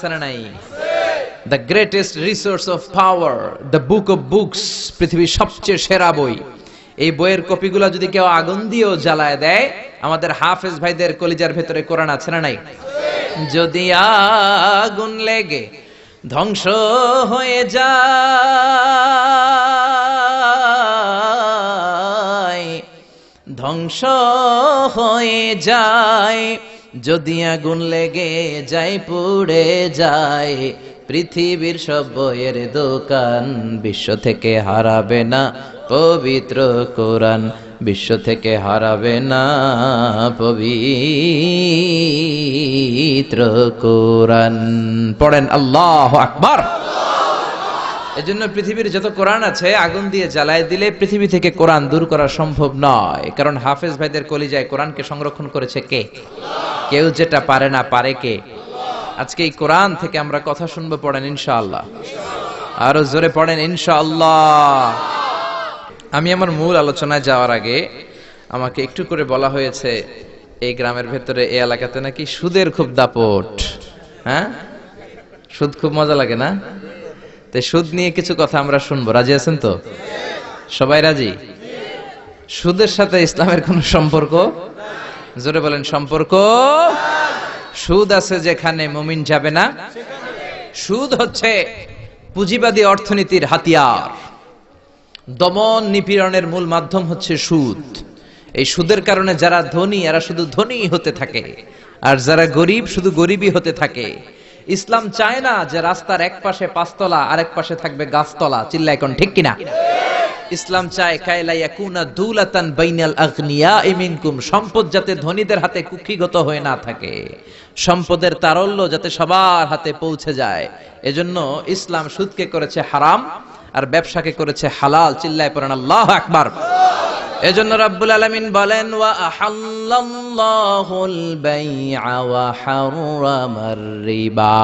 আছে না নাই? The greatest resource of power, the book of books, পৃথিবীর সবচেয়ে সেরা বই। এই বইয়ের কপিগুলো যদি কেউ আগুন দিয়েও জ্বালায় দেয়, আমাদের হাফেজ ভাইদের কলিজার ভেতরে কোরআন আছে না নাই? যদি আগুন লেগে ধ্বংস হয়ে যায়, ধ্বংস হয়ে যায়, যদি আগুন লেগে যায়, পুড়ে যায় পৃথিবীর সব বইয়ের দোকান, বিশ্ব থেকে হারাবে না পবিত্র কোরআন, বিশ্ব থেকে হারাবে না পবিত্র কোরআন। পড়েন আল্লাহু আকবার। এজন্য পৃথিবীর যত কোরআন আছে আগুন দিয়ে জ্বালায় দিলে পৃথিবী থেকে কোরআন দূর করা সম্ভব নয়, কারণ হাফেজ ভাইদের কলিজায় কোরআনকে সংরক্ষণ করেছে কে? কেউ যেটা পারে না, পারে কে? আজকে এই কোরআন থেকে আমরা কথা শুনবো, পড়েন ইনশাআল্লাহ। আরো জোরে পড়েন ইনশাআল্লাহ। আমি আমার মূল আলোচনায় যাওয়ার আগে আমাকে একটু করে বলা হয়েছে এই গ্রামের ভেতরে, এই এলাকাতে নাকি সুদের খুব দাপট। হ্যাঁ, সুদ খুব মজা লাগে না? তো সুদ নিয়ে কিছু কথা আমরা শুনবো, রাজি আছেন তো? সবাই রাজি? সুদের সাথে ইসলামের কোন সম্পর্ক? জোরে বলেন সম্পর্ক। সুদ আছে যেখানে মুমিন যাবে না। সুদ হচ্ছে পুঁজিবাদী অর্থনীতির হাতিয়ার। দমন নিপীড়নের মূল মাধ্যম হচ্ছে সুদ। এই সুদের কারণে যারা ধনী এরা শুধু ধনী হতে থাকে, আর যারা গরিব শুধু গরিবই হতে থাকে। ইসলাম চায় না যে রাস্তার এক পাশে পাঁচতলা আর এক পাশে থাকবে গাছতলা। চিল্লা এখন ঠিক কিনা? ইসলাম চায় কায়লা ইয়াকুনা দুলাতান বাইনাল আগনিয়াই মিনকুম, সম্পদ যাতে ধনীদের হাতে কুক্ষিগত হয়ে না থাকে, সম্পদের তারল্য যাতে সবার হাতে পৌঁছে যায়। এজন্য ইসলাম সুদকে করেছে হারাম আর ব্যবসাকে করেছে হালাল। চিল্লায় পড়েন আল্লাহু আকবার। এজন্য রাব্বুল আলামিন বলেন, ওয়া আহাল্লাল্লাহুল বাইআ ওয়া হারামার রিবা,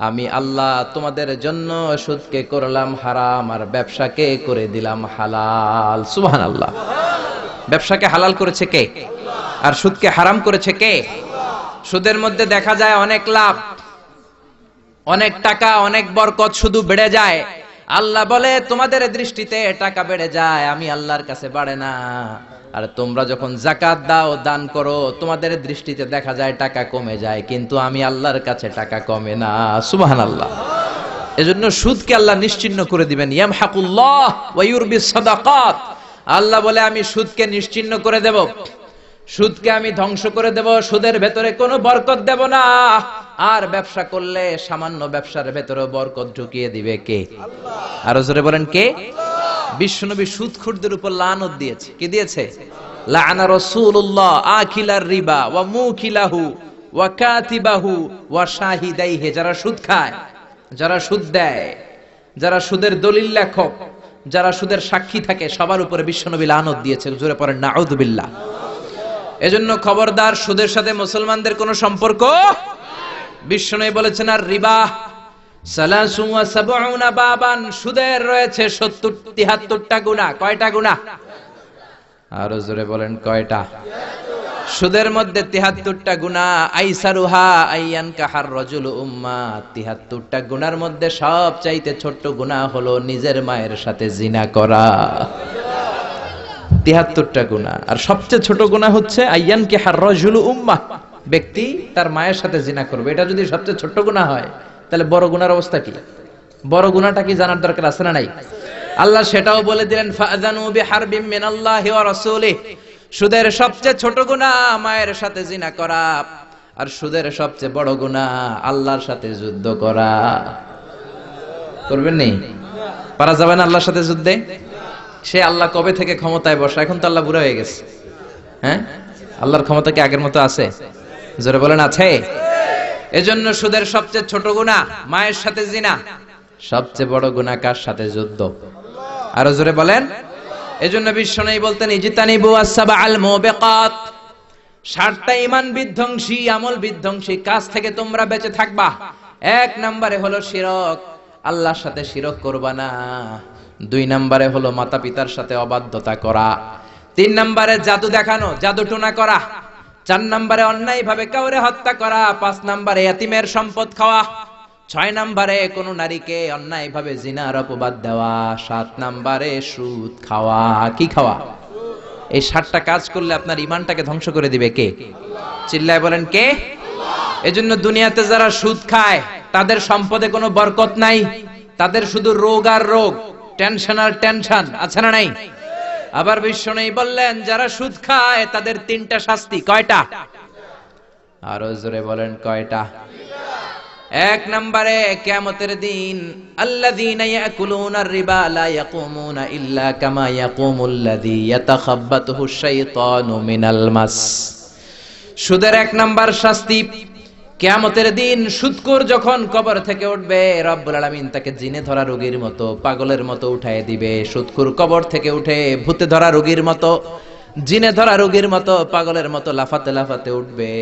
আমি আল্লাহ তোমাদের জন্য সুদকে করলাম হারাম আর ব্যবসাকে করে দিলাম হালাল। সুবহানাল্লাহ। ব্যবসাকে হালাল করেছে কে? আর সুদকে হারাম করেছে কে? সুদের মধ্যে দেখা যায় অনেক লাভ, অনেক টাকা, অনেক বরকত, শুধু বেড়ে যায়। আল্লাহ বলে তোমাদের দৃষ্টিতে টাকা বেড়ে যায়, আমি আল্লাহর কাছে বাড়ে না। আর তোমরা যখন যাকাত দাও, দান করো, তোমাদের দৃষ্টিতে দেখা যায় টাকা কমে যায়, কিন্তু আমি আল্লাহর কাছে টাকা কমে না। সুবহানাল্লাহ। এজন্য সুদকে আল্লাহ নিশ্চিহ্ন করে দিবেন। ইয়ামহাকুল্লাহ ওয়া ইউরবিস সাদাকাত। আল্লাহ বলে আমি সুদকে নিশ্চিহ্ন করে দেব, সুদকে আমি ধ্বংস করে দেব, সুদের ভেতরে কোনো বরকত দেব না। আর ব্যবসা করলে সামান্য ব্যবসার ভেতরে বরকত ঢুকিয়ে দিবে কে? আল্লাহ। আরো জোরে বলেন কে? বিশ্বনবী সুদখোরদের উপর লানত দিয়েছে। কি দিয়েছে? লাআনা রাসূলুল্লাহ আকিলার রিবা ওয়া মুকিলাহু ওয়া কাতিবাহু ওয়া শাহিদাইহি। যারা সুদ খায়, যারা সুদ দেয়, যারা সুদের দলিল লেখক, যারা সুদের সাক্ষী থাকে, সবার উপরে বিশ্বনবী লানত দিয়েছে। জোরে পড়েন নাউযুবিল্লাহ। এজন্য খবরদার, সুদের সাথে মুসলমানদের কোনো সম্পর্ক। বিশ্বনবী বলেছেন আর রিবা সালাসু ওয়া সাবউনা বাবান, সুদের রয়েছে 73টা গুনাহ। কয়টা গুনাহ? আরো জোরে বলেন কয়টা? সুদের মধ্যে 73টা গুনাহ। আইসারুহা আইয়ান কাহার রাজুলু উম্মা, 73টা গুনার মধ্যে সবচাইতে ছোট্ট গুনাহ হলো নিজের মায়ের সাথে জিনা করা। 73টা গুনাহ, আর সবচেয়ে ছোট গুনাহ হচ্ছে আইয়ান কাহার রাজুলু উম্মা, ব্যক্তি তার মায়ের সাথে জিনা করবে। এটা যদি সবচেয়ে ছোট গুনাহ হয়, তাহলে বড় গুনার অবস্থা কি? বড় গুনাহটা কি জানার দরকার আছে না নাই? আল্লাহ সেটাও বলে দিলেন, ফাআযানু বিহারবিম মিনাল্লাহি ওয়া রাসূলিহি। সুদের সবচেয়ে ছোট গুনাহ মায়ের সাথে জিনা করা, আর সুদের সবচেয়ে বড় গুনাহ আল্লাহর সাথে যুদ্ধ করা। করবেন নি? পারা যাবে না আল্লাহর সাথে যুদ্ধে? সে আল্লাহ কবে থেকে ক্ষমতায় বসা? এখন তো আল্লাহ বুড়া হয়ে গেছে। হ্যাঁ, আল্লাহর ক্ষমতা কি আগের মতো আছে? জোরে বলেন আছে। এজন্য সুদের সবচেয়ে ছোট গুনাহ মায়ের সাথে জিনা, সবচেয়ে বড় গুনাহ কার সাথে? যুদ্ধ। আরো জোরে বলেন। এজন্য বিশ্বনবী বলতেন, ইজতানিবু আসসাবাল মুবিকাত, 7টা ঈমান বিধ্বংসী, আমল বিধ্বংসী কাজ থেকে তোমরা বেঁচে থাকবা। 1 নম্বরে হলো শিরক, আল্লাহর সাথে শিরক করবা না। 2 নম্বরে হলো মাতা পিতার সাথে অবাধ্যতা করা। 3 নম্বরে জাদু দেখানো, জাদু টোনা করা। 4 নম্বরে অন্যায় ভাবে কাউরে হত্যা করা। 5 নম্বরে এতিমের সম্পদ খাওয়া। 6 নম্বরে কোন নারীকে অন্যায়ভাবে জিনার অপবাদ দেওয়া, 7 নম্বরে সুদ খাওয়া। কি খাওয়া? এই 7টা কাজ করলে আপনার ঈমানটাকে ধ্বংস করে দিবে কে? চিল্লায় বলেন কে? এজন্য দুনিয়াতে যারা সুদ খায় তাদের সম্পদে কোনো বরকত নাই, তাদের শুধু রোগ আর রোগ, টেনশন আর টেনশন, আছে না নাই? আবার বিশ্বনবী বললেন যারা সুদ খায় তাদের 3টা শাস্তি। কয়টা? আরো জোরে বলেন কয়টা? 1 নম্বরে কিয়ামতের দিন আল্লাযীনা ইয়াকুলুনার রিবা লা ইয়াকুমুনা ইল্লা কামা ইয়াকুমুল্লাযী ইয়াতাখাব্বাতুহু শাইতানু মিনাল মাস। সুদের 1 নাম্বার শাস্তি, কিয়ামতের দিন সুদখোর যখন কবর থেকে উঠবে, রব্বুল আলামিন তাকে জিনে ধরা রোগীর মতো, পাগলের মতো উঠায় দিবে। সুদখোর কবর থেকে উঠে ভূতে ধরা রোগীর মতো, জিনে ধরা রোগীর মতো, পাগলের মতো লাফাতে লাফাতে উঠবে।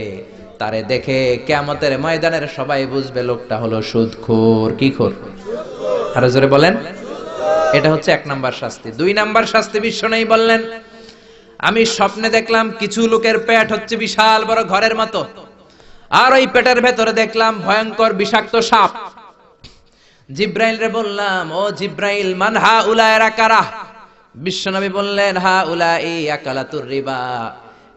তারে দেখে কিয়ামতের ময়দানের সবাই বুঝবে লোকটা হলো সুদখোর। কি খোর? আরো জোরে বলেন। এটা হচ্ছে 1 নাম্বার শাস্তি। 2 নাম্বার শাস্তি বিশ্বনবী বললেন, আমি স্বপ্নে দেখলাম কিছু লোকের পেট হচ্ছে বিশাল বড় ঘরের মতো, আর ওই পেটের ভেতরে দেখলাম ভয়ঙ্কর বিষাক্ত সাপ। জিব্রাইল রে বললাম, ও জিব্রাইল, মান হাউলা, এরা কারা? বিশ্বনবী বললেন, হাউলাই আকালাতুর রিবা,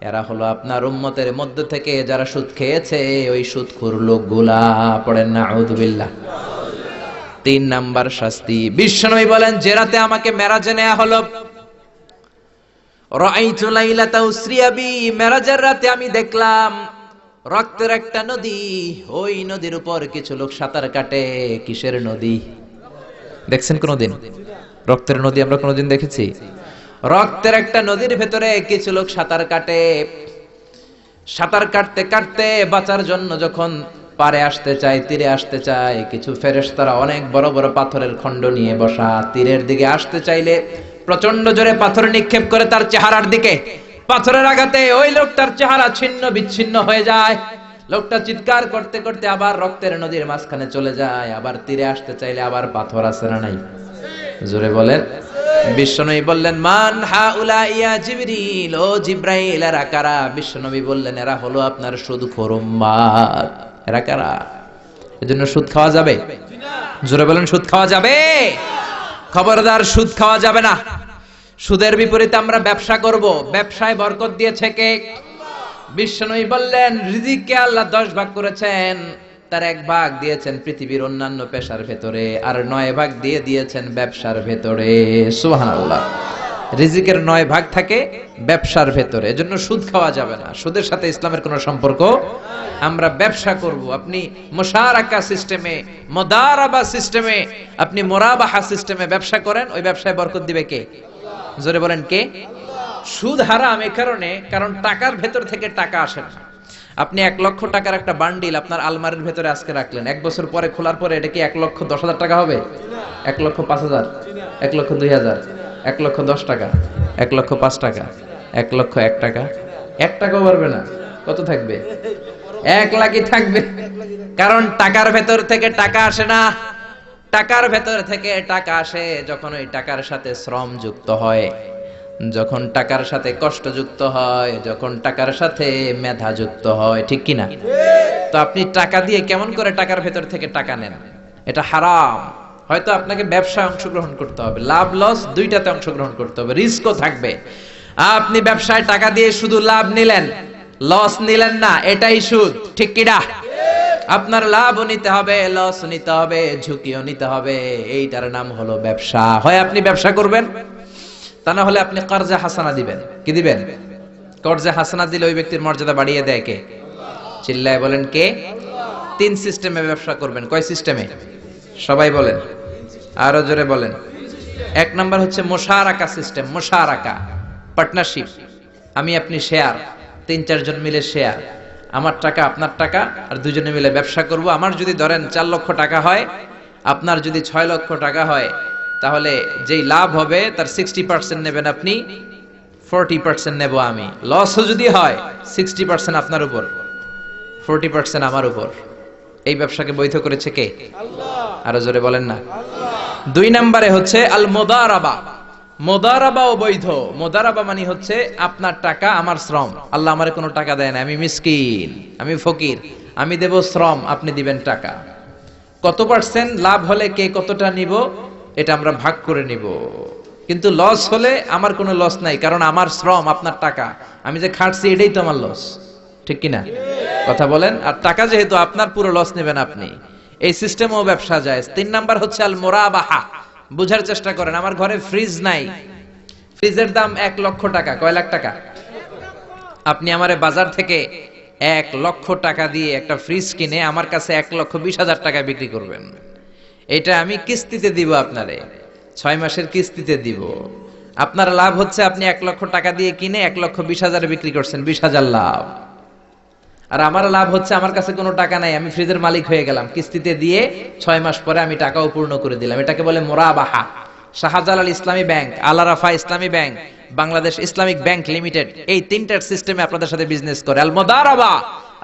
এরা হলো আপনার উম্মতের মধ্য থেকে যারা সুদ খেয়েছে, ওই সুদখোর লোকগুলা। পড়েন নাউযুবিল্লাহ। 3 নাম্বার শাস্তি, বিশ্বনবী বলেন, যে রাতে আমাকে মেরাজে নেওয়া হলো, রাআইতু লাইলাতা উসরিয়া বি, মেরাজের রাতে আমি দেখলাম রক্তের একটা নদী, ওই নদীর উপর কিছু লোক সাঁতার কাটে। কিসের নদী? দেখছেন কোনদিন রক্তের নদী? আমরা কোনদিন দেখেছি? রক্তের একটা নদীর ভেতরে কিছু লোক সাঁতার কাটে। সাঁতার কাটতে কাটতে বাঁচার জন্য যখন পারে আসতে চায়, তীরে আসতে চায়, কিছু ফেরেশতারা অনেক বড় বড় পাথরের খণ্ড নিয়ে বসা, তীরের দিকে আসতে চাইলে প্রচন্ড জোরে পাথর নিক্ষেপ করে তার চেহারার দিকে। পাথরের আঘাতে ওই লোকটার চেহারা ছিন্ন বিচ্ছিন্ন হয়ে যায়। লোকটা চিৎকার করতে করতে আবার রক্তের নদীর মাঝখানে চলে যায়। আবার তীরে আসতে চাইলে আবার পাথর আছে না নাই? জোরে বলেন। বিশ্বনবী বললেন, মান হাউলা ইয়া জিবরিল, ও জিব্রাইল, এরা কারা? বিশ্বনবী বললেন, এরা হলো আপনার সুদখোর উম্মত। এরা কারা? এজন্য সুদ খাওয়া যাবে? জোরে বলেন, সুদ খাওয়া যাবে? খবরদার, সুদ খাওয়া যাবে না। সুদের বিপরীতে আমরা ব্যবসা করব। ব্যবসায় বরকত দিয়েছে কে? বিশ্বনবী বললেন, রিজিককে আল্লাহ 10 ভাগ করেছেন, তার 1 ভাগ দিয়েছেন পৃথিবীর অন্যান্য পেশার ভেতরে, আর 9 ভাগ দিয়ে দিয়েছেন ব্যবসার ভেতরে। সুবহানাল্লাহ। রিজিকের 9 ভাগ থাকে ব্যবসার ভেতরে, এজন্য সুদ খাওয়া যাবে না। সুদের সাথে ইসলামের কোনো সম্পর্ক। আমরা ব্যবসা করব। আপনি মুশারাকা সিস্টেমে, মুদারাবা সিস্টেমে, আপনি মুরাবাহা সিস্টেমে ব্যবসা করেন, ওই ব্যবসায় বরকত দিবে কে? জোরে বলেন কে? সুদ হারাম এই কারণে, কারণ টাকার ভেতর থেকে টাকা আসে না। আপনি 1 লক্ষ টাকার একটা বান্ডিল আপনার আলমারির ভেতরে আজকে রাখলেন, 1 বছর পরে খোলার পরে এটা কি 1,10,000 টাকা হবে? 1,05,000, 1,02,000, 1,10 টাকা, 1,05 টাকা, 1,01 টাকা? 1 টাকাও পারবে না। কত থাকবে? 1 লাখই থাকবে। কারণ টাকার ভেতর থেকে টাকা আসে না। টাকার ভেতর থেকে টাকা আসে যখন ওই টাকার সাথে শ্রম যুক্ত হয়, যখন টাকার সাথে কষ্ট যুক্ত হয়, যখন টাকার সাথে মেধা যুক্ত হয়। ঠিক কিনা? তো আপনি টাকা দিয়ে কেমন করে টাকার ভেতর থেকে টাকা নেন? এটা হারাম। হয়তো আপনাকে ব্যবসায় অংশগ্রহণ করতে হবে, লাভ লস দুইটাতে অংশগ্রহণ করতে হবে, রিস্কও থাকবে। আপনি ব্যবসায় টাকা দিয়ে শুধু লাভ নিলেন, লস নিলেন না, এটাই সুদ। ঠিক কিনা? আপনার লাভও নিতে হবে, লস নিতে হবে, ঝুঁকিও নিতে হবে। এইটার নাম হলো ব্যবসা। হয় আপনি ব্যবসা করবেন, তা না হলে আপনি কর্জে হাসানা দিবেন। কি দিবেন? কর্জে হাসানা দিলে ওই ব্যক্তির মর্যাদা বাড়িয়ে দেয় কে? চিল্লায় বলেন কে? 3 সিস্টেমে ব্যবসা করবেন। কয় সিস্টেমে? সবাই বলেন, আরো জোরে বলেন। 1 নাম্বার হচ্ছে মুশারাকা সিস্টেম। মুশারাকা, পার্টনারশিপ। আমি আপনি শেয়ার, 3-4 জন মিলে শেয়ার, আমার টাকা আপনার টাকা, আর দুজনে মিলে ব্যবসা করব। আমার যদি ধরেন 4 লক্ষ টাকা হয়, আপনার যদি 6 লক্ষ টাকা হয়, তাহলে যেই লাভ হবে তার 60% নেবেন আপনি, 40% নেব আমি। লসও যদি হয় 60% আপনার উপর, 40% আমার উপর। এই ব্যবসাকে বৈধ করেছে কে? আল্লাহ। আরো জোরে বলেন না। 2 নম্বরে হচ্ছে আল মুদারাবা। মুদারাবাও বৈধ। মুদারাবা মানে হচ্ছে আপনার টাকা আমার শ্রম। আল্লাহ আমারে কোনো টাকা দেয় না, আমি মিসকিন, আমি ফকির, আমি দেব শ্রম, আপনি দিবেন টাকা। কত পার্সেন্ট লাভ হলে কে কতটা নিব এটা আমরা ভাগ করে নিব, কিন্তু লস হলে আমার কোনো লস নাই, কারণ আমার শ্রম আপনার টাকা, আমি যে খাটছি এটাই তো আমার লস, ঠিক কিনা? কথা বলেন। আর টাকা যেহেতু আপনার, পুরো লস নেবেন আপনি। এই সিস্টেমও ব্যবসা যায়। 3 নাম্বার হচ্ছে আল মুরাবাহা। বুঝার চেষ্টা করেন, আমার ঘরে ফ্রিজ নাই, ফ্রিজের দাম 1 লক্ষ টাকা। কয় লাখ টাকা? আপনি আমারে বাজার থেকে 1 লক্ষ টাকা দিয়ে একটা ফ্রিজ কিনে আমার কাছে 1,20,000 টাকায় বিক্রি করবেন। এটা আমি কিস্তিতে দিব আপনারে, 6 মাসের কিস্তিতে দিব। আপনার লাভ হচ্ছে আপনি 1 লক্ষ টাকা দিয়ে কিনে 1,20,000 বিক্রি করছেন, 20,000 লাভ। আর আমার লাভ হচ্ছে আমার কাছে কোনো টাকা নাই, আমি ফ্রিজের মালিক হয়ে গেলাম, কিস্তিতে দিয়ে 6 মাস পরে আমি টাকাও পূর্ণ করে দিলাম। এটাকে বলে মুরাবাহা। শাহজালাল ইসলামী ব্যাংক, আল আরাফা ইসলামী bank, Bangladesh Islamic bank limited, এই তিনটার সিস্টেমে আপনাদের সাথে বিজনেস করে। আল মুদারাবা,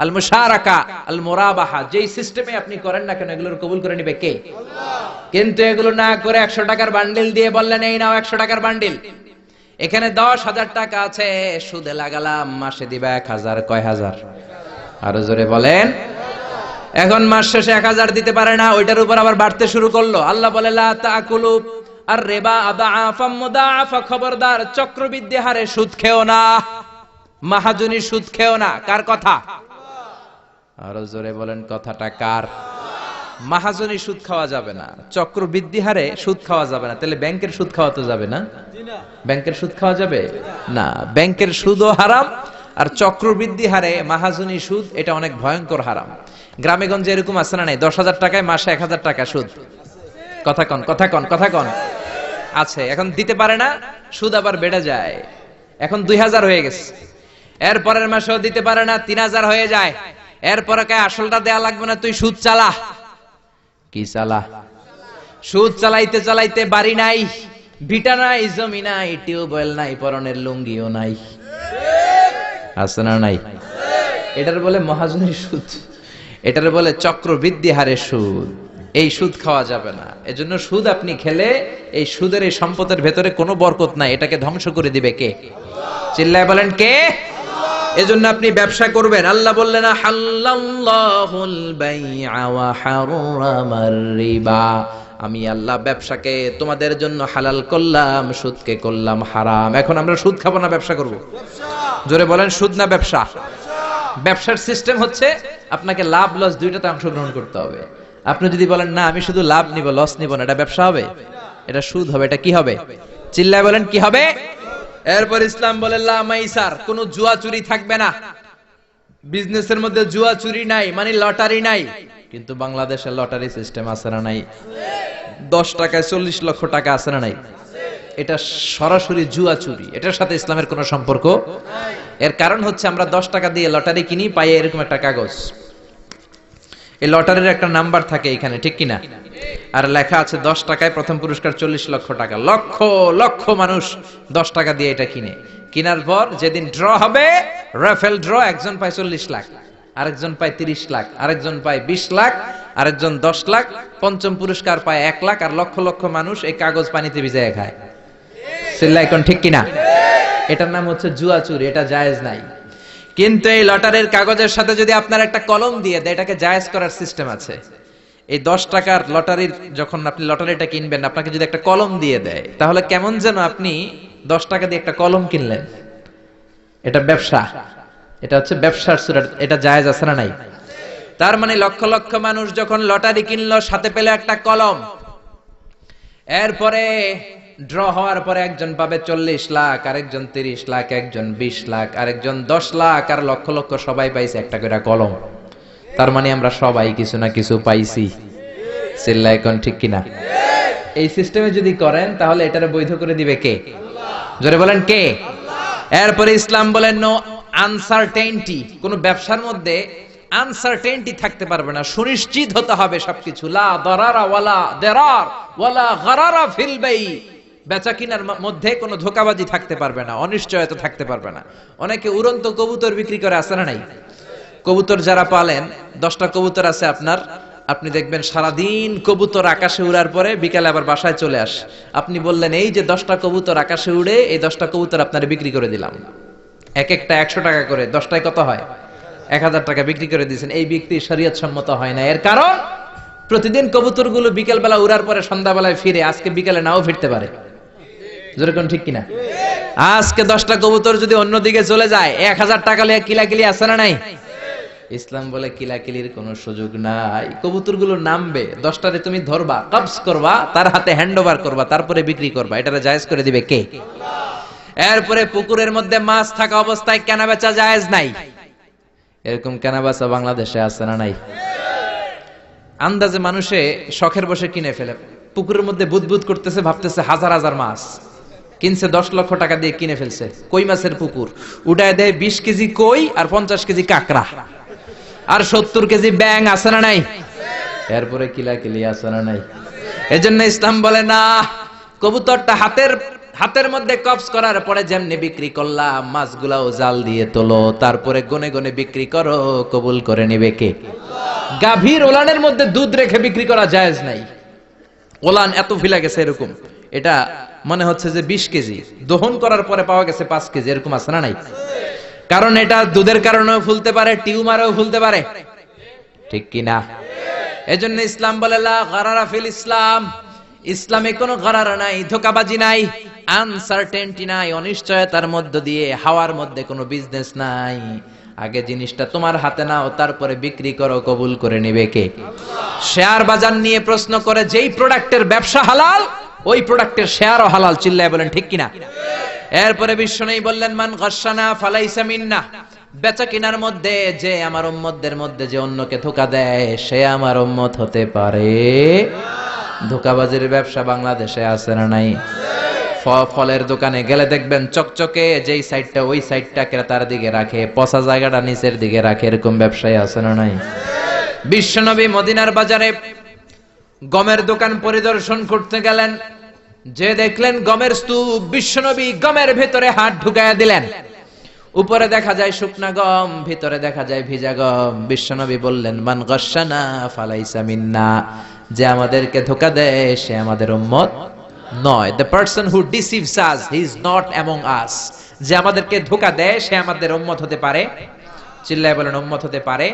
আল মুশারাকা, আল মুরাবাহা, যেই সিস্টেমে আপনি করেন না কেন এগুলোর কবুল করে নিবে কে? আল্লাহ। কিন্তু এগুলো না করে 100 টাকার বান্ডিল দিয়ে বললেন এই নাও 100 টাকার বান্ডিল, এখানে 10,000 টাকা আছে, সুদে লাগালাম, মাসে দিবা 1,000। কয় হাজার? আরো জোরে বলেন। এখন মাস শেষে 1,000 দিতে পারে না, ওইটার উপর আবার বাড়তে শুরু করলো। আল্লাহ বলে লা তাকুলু আর রিবা আদাআফা মুদাআফা, খবরদার চক্রবৃদ্ধি হারে সুদ খেও না, মাহাজনী সুদ খেও না। কার কথা? আরো জোরে বলেন, কথাটা কার? মাহাজনী সুদ খাওয়া যাবে না, চক্রবৃদ্ধি হারে সুদ খাওয়া যাবে না। তাহলে ব্যাংকের সুদ খাওয়া তো যাবে না? ব্যাংকের সুদ খাওয়া যাবে না। ব্যাংকের সুদও হারাম, আর চক্রবৃদ্ধি হারে মাহাজনী সুদ, এটা অনেক ভয়ঙ্কর হারাম। গ্রামে গঞ্জে এরকম আছে না নাই? 10,000 টাকায় মাসে 1,000 টাকা সুদ। কথা কন, কথা কন, কথা কন। আছে। এখন দিতে পারে না, সুদ আবার বেড়ে যায়। এখন 2,000 হয়ে গেছে, এর পরের মাসেও দিতে পারে না, 3,000 হয়ে যায়। এরপরে কে আসলটা দেয়া লাগবে না, তুই সুদ চালা। কি চালা? সুদ চালাইতে চালাইতে বাড়ি নাই, ভিটা নাই, জমি নাই, টিউবওয়েল নাই, পরনের লুঙ্গিও নাই। আছে না নাই? এটার বলে মহাজনের সুদ, এটার বলে চক্রবৃদ্ধি হারে সুদ। এই সুদ খাওয়া যাবে না। এজন্য সুদ আপনি খেলে এই সুদের এই সম্পদের ভেতরে কোনো বরকত নাই, এটাকে ধ্বংস করে দিবে কে? চিল্লায় বলেন কে? এজন্য আপনি ব্যবসা করবেন। আল্লাহ বললেন হাল্লাল্লাহুল বাইআ ওয়া হারামার রিবা, আমি আল্লাহ ব্যবসাকে তোমাদের জন্য হালাল করলাম, সুদকে করলাম হারাম। এখন আমরা সুদ খাবো না ব্যবসা করব? জোরে বলেন, সুদ না ব্যবসা? ব্যবসার সিস্টেম হচ্ছে আপনাকে লাভ লস দুইটাতে অংশগ্রহণ করতে হবে। আপনি যদি বলেন না আমি শুধু লাভ নিব, লস নিব না, এটা ব্যবসা হবে? এটা সুদ হবে। এটা কি হবে? চিল্লায় বলেন কি হবে? এরপর ইসলাম বলে লা মাইসার, কোনো জুয়া চুরি থাকবে না। বিজনেসের মধ্যে জুয়া চুরি নাই, মানে লটারি নাই। কিন্তু বাংলাদেশের লটারি সিস্টেম আছে না নাই? 10 টাকায় 40 লক্ষ টাকা আছে না নাই? এটা সরাসরি জুয়া চুরি, এটার সাথে ইসলামের কোনো সম্পর্ক নাই। এর কারণ হচ্ছে আমরা 10 টাকা দিয়ে লটারি কিনি, পাই এরকম একটা কাগজ, এই লটারির একটা নাম্বার থাকে এখানে, ঠিক কিনা? আর লেখা আছে 10 টাকায় প্রথম পুরস্কার 40 লক্ষ টাকা। লক্ষ লক্ষ মানুষ 10 টাকা দিয়ে এটা কিনে। কেনার পর যেদিন ড্র হবে, রাফেল ড্র, একজন পায় 40 লাখ, আরেকজন পায় 30 লাখ, আরেকজন পায় 20 লাখ, আরেকজন 10 লাখ, পঞ্চম পুরস্কার পায় 1 লাখ, আর লক্ষ লক্ষ মানুষ এই কাগজ পানিতে ভিজায় খায়। চিল্লায় কোন ঠিক কিনা? এটার নাম হচ্ছে জুয়া চুরি, এটা জায়েজ নাই। কিন্তু এই লটারির কাগজের সাথে যদি আপনার একটা কলম দিয়ে দেয়, এটাকে জায়েজ করার সিস্টেম আছে। এই 10 টাকার লটারির, যখন আপনি লটারিটা কিনবেন, আপনাকে যদি একটা কলম দিয়ে দেয়, তাহলে কেমন যেন আপনি 10 টাকা দিয়ে একটা কলম কিনলেন। এটা ব্যবসা, এটা হচ্ছে ব্যবসার সুরাত, এটা জায়েজ আছে না নাই? তার মানে লক্ষ লক্ষ মানুষ যখন লটারি কিনলো, সাথে পেল একটা কলম। এরপরে ড্র হওয়ার পরে একজন পাবে 40 লাখ, আরেকজন 30 লাখ, একজন 20 লাখ, আরেকজন 10 লাখ, আর লক্ষ লক্ষ সবাই পাইছে একটা করে কলম। তার মানে আমরা সবাই কিছু না কিছু পাইছি। চিল্লায় কোন ঠিক কিনা? এই সিস্টেমে যদি করেন, তাহলে এটারে বৈধ করে দিবে কে? জোরে বলেন কে? এরপরে ইসলাম বলেন নো আনসার্টেইনটি, কোন ব্যবসার মধ্যে আনসার্টেইনটি থাকতে পারবে না, সুনিশ্চিত হতে হবে সবকিছু। লা দারারা ওয়ালা দারার ওয়ালা গারারা ফিল বাই, বেচা কিনার মধ্যে কোনো ধোঁকাবাজি থাকতে পারবে না, অনিশ্চয়তা থাকতে পারবে না। অনেকে উড়ন্ত কবুতর বিক্রি করে, আছে না নাই? কবুতর যারা পালেন, 10টা কবুতর আছে আপনার, আপনি দেখবেন সারাদিন কবুতর আকাশে উড়ার পরে বিকালে আবার বাসায় চলে আসে। আপনি বললেন এই যে 10টা কবুতর আকাশে উড়ে, এই 10টা কবুতর আপনার বিক্রি করে দিলাম, এক একটা 100 টাকা করে, 10টায় কত হয়? 1000 টাকা বিক্রি করে দিয়েছেন। এই বিক্রি শরীয়ত সম্মত হয় না। এর কারণ প্রতিদিন কবুতরগুলো বিকেল বেলা উড়ার পরে সন্ধ্যাবেলায় ফিরে, আজকে বিকেলে নাও ফিরতে পারে। যেরকম ঠিক কিনা? আজকে 10টা কবুতর যদি অন্যদিকে চলে যায়, 1000 টাকা লিয়ে কিলাকিলি আছে না নাই? ইসলাম বলে কিলাকিলির কোনো সুযোগ নাই। কবুতরগুলো নামবে, 10টারে তুমি ধরবা, কবজ করবা, তার হাতে হ্যান্ড ওভার করবা, তারপরে বিক্রি করবা। এটারে জায়েজ করে দিবে কে? এরপরে পুকুরের মধ্যে মাছ থাকা অবস্থায় কেনা বেচা জায়েজ নাই। এরকম কেনা বেচা বাংলাদেশে আছে না নাই? আন্দাজে মানুষে শখের বসে কিনে ফেলে, পুকুরের মধ্যে বুদবুদ করতেছে, ভাবতেছে হাজার হাজার মাছ কিনছে, 10 লক্ষ টাকা দিয়ে কিনে ফেলছে। কই মাছের পুকুর, উঠায় দেয় 20 কেজি কই আর 50 কেজি কাঁকড়া আর 70 কেজি ব্যাং, আছে না নাই? এরপরে কিলাকিলি আছে না নাই? এজন্য ইসলাম বলে না, কবুতরটা হাতের মধ্যে কবজ করার পরে যেমনি বিক্রি করলাম, মাছগুলাও জাল দিয়ে তোলো, তারপরে গনে গনে বিক্রি করো, কবুল করে নিবে কে? গাভীর ওলানের মধ্যে দুধ রেখে বিক্রি করা জায়েজ নাই। ওলান এত ফিলা গেছে এরকম, এটা মনে হচ্ছে যে 20 কেজি, দহন করার পরে পাওয়া গেছে 5 কেজি, এরকম আছে না নাই? কারণ এটা দুধের কারণেও ফুলতে পারে, টিউমারেও ফুলতে পারে, ঠিক কি না? এজন্য ইসলাম বলে লা গারারা ফিল ইসলাম, ইসলামে কোনো গারার নাই, ধোঁকাবাজি নাই, আনসার্টেনটি নাই, অনিশ্চয়তার মধ্য দিয়ে হাওয়ার মধ্যে কোনো বিজনেস নাই। আগে জিনিসটা তোমার হাতে নাও, তারপরে বিক্রি করো, কবুল করে নিবে কে? শেয়ার বাজার নিয়ে প্রশ্ন করে, যেই প্রোডাক্টের ব্যবসা হালাল ওই প্রোডাক্টের শেয়ারও হালাল, চিল্লায় বলেন ঠিক কিনা? এরপরে বিশ্বনবী বললেন, মান গাশশানা ফালাইসা মিন্না, বেচা কিনার মধ্যে যে আমার উম্মতদের মধ্যে যে অন্যকে ধোঁকা দেয়, সে আমার উম্মত হতে পারে। ধোঁকাবাজির ব্যবসা বাংলাদেশে আছে না নাই? ফলের দোকানে গেলে দেখবেন চকচকে যেই সাইডটা, ওই সাইডটা ক্রেতার দিকে রাখে, পচা জায়গাটা নিচের দিকে রাখে, এরকম ব্যবসায়ী আছে না নাই? বিশ্বনবী মদিনার বাজারে গমের দোকান পরিদর্শন করতে গেলেন, যে দেখলেন গমের স্তূপ, বিশ্বনবী গমের ভেতরে হাত ঢুকায়া দিলেন। উপরে দেখা যায় শুকনা গম, ভিতরে দেখা যায় ভিজা গম। বিশ্বনবী বললেন, মান গাশশানা ফালাইসা মিন্না, যে আমাদেরকে ধোঁকা দেয় সে আমাদের উম্মত নয়। The person who deceives us, he is not among us. যে আমাদেরকে ধোঁকা দেয় সে আমাদের উম্মত হতে পারে, চিল্লায় বলেন উম্মত হতে পারে।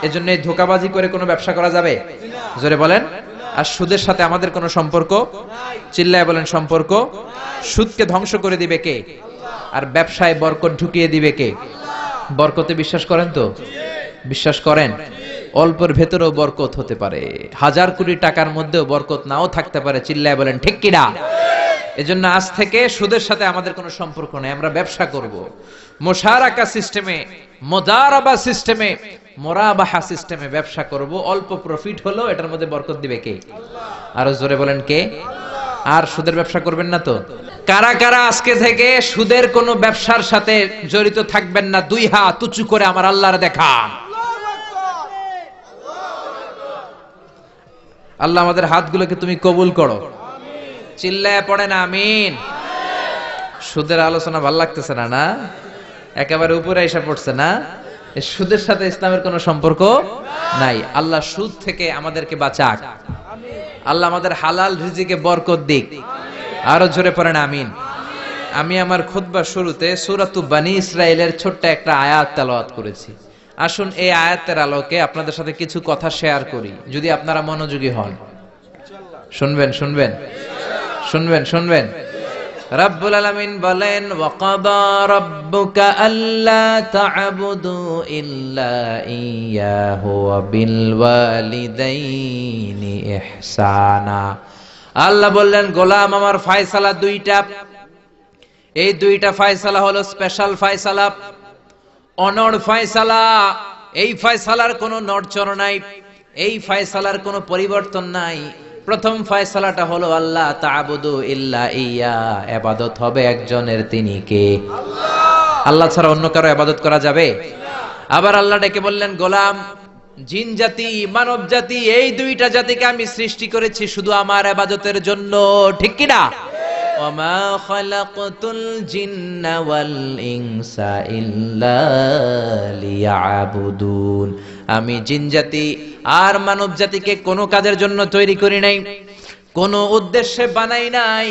এজন্য এই ধোঁকাবাজি করে কোনো ব্যবসা করা যাবে? জোরে বলেন। আর সুদের সাথে আমাদের কোনো সম্পর্ক? চিল্লায় বলেন সম্পর্ক। সুদকে ধ্বংস করে দিবে কে? আর ব্যবসায় বরকত ঢুকিয়ে দিবে কে? বরকতে বিশ্বাস করেন তো? বিশ্বাস করেন? অল্পের ভেতরেও বরকত হতে পারে, 1000 কোটি টাকার মধ্যেও বরকত নাও থাকতে পারে, চিল্লায় বলেন ঠিক কিনা? এজন্য আজ থেকে সুদের সাথে আমাদের কোনো সম্পর্ক নেই, আমরা ব্যবসা করব মুশারাকা সিস্টেমে, মুদারাবা সিস্টেমে, মুরাবাহা সিস্টেমে ব্যবসা করব। অল্প প্রফিট হলো এটার মধ্যে বরকত দিবে কে? আরো জোরে বলেন কে? আর সুদের ব্যবসা করবেন না তো? কারা কারা আজকে থেকে সুদের কোনো ব্যবসার সাথে জড়িত থাকবেন না? 2 হাত উঁচু করে আমার আল্লাহর দেখান। আল্লাহ আমাদের হাতগুলোকে তুমি কবুল করো, চিল্লায় পড়েন আমিন। সুদের আলোচনা ভাল লাগতেছে না? না একেবারে উপরে এসে পড়ছে না? সুদের সাথে ইসলামের কোনো সম্পর্ক নাই। আল্লাহ সুদ থেকে আমাদেরকে বাঁচাক, আল্লাহ আমাদের হালাল রিজিকে বরকত দিক। আরো জোরে পড়েন আমিন। আমি আমার খুতবার শুরুতে সূরাতু বনী ইসরাইলের ছোট্ট একটা আয়াত তেলাওয়াত করেছি। আসুন এই আয়াতের আলোকে আপনাদের সাথে কিছু কথা শেয়ার করি, যদি আপনারা মনোযোগী হন। শুনবেন শুনবেন শুনবেন শুনবেন। রব্বুল আলামিন বলেন, ওয়াকাদা রাব্বুকা আল্লা তা'বুদু ইল্লা ইয়াহু ওয়া বিল ওয়ালিদাইনি ইহসানা। আল্লাহ বললেন, গোলাম আমার ফয়সালা 2টা, এই 2টা ফয়সালা হলো স্পেশাল ফয়সালা, অনড় ফয়সালা। এই ফয়সালার কোনো নড়চড় নাই, এই ফয়সালার কোনো পরিবর্তন নাই। প্রথম ফয়সালাটা হলো আল্লাহ তা'বুদু ইল্লা ইয়া, ইবাদত হবে একজনের, তিনি কে? আল্লাহ ছাড়া অন্য কারো ইবাদত করা যাবে? আবার আল্লাহ ডেকে বললেন, গোলাম জিন জাতি মানব জাতি, এই 2টা জাতিকে আমি সৃষ্টি করেছি শুধু আমার ইবাদতের জন্য, ঠিক কি না? ওয়ামা খালাকতুল জিন্না ওয়াল ইনসা ইল্লা লিয়াবুদুন, আমি জিন জাতি আর মানব জাতিকে কোনো কাজের জন্য তৈরি করি নাই, কোনো উদ্দেশ্যে বানাই নাই,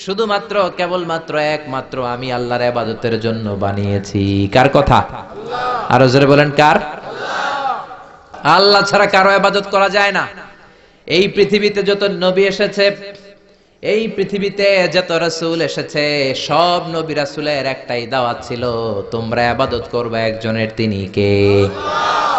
শুধুমাত্র কেবলমাত্র একমাত্র আমি আল্লাহর ইবাদতের জন্য বানিয়েছি। কার কথা? আরো জোরে বলেন কার? আল্লাহ ছাড়া কারো ইবাদত করা যায় না। এই পৃথিবীতে যত নবী এসেছে, এই পৃথিবীতে যত রাসূল এসেছে, সব নবী রাসূলের একটাই দাওয়াত ছিল, তোমরা ইবাদত করবে একজনের, তিনি কে?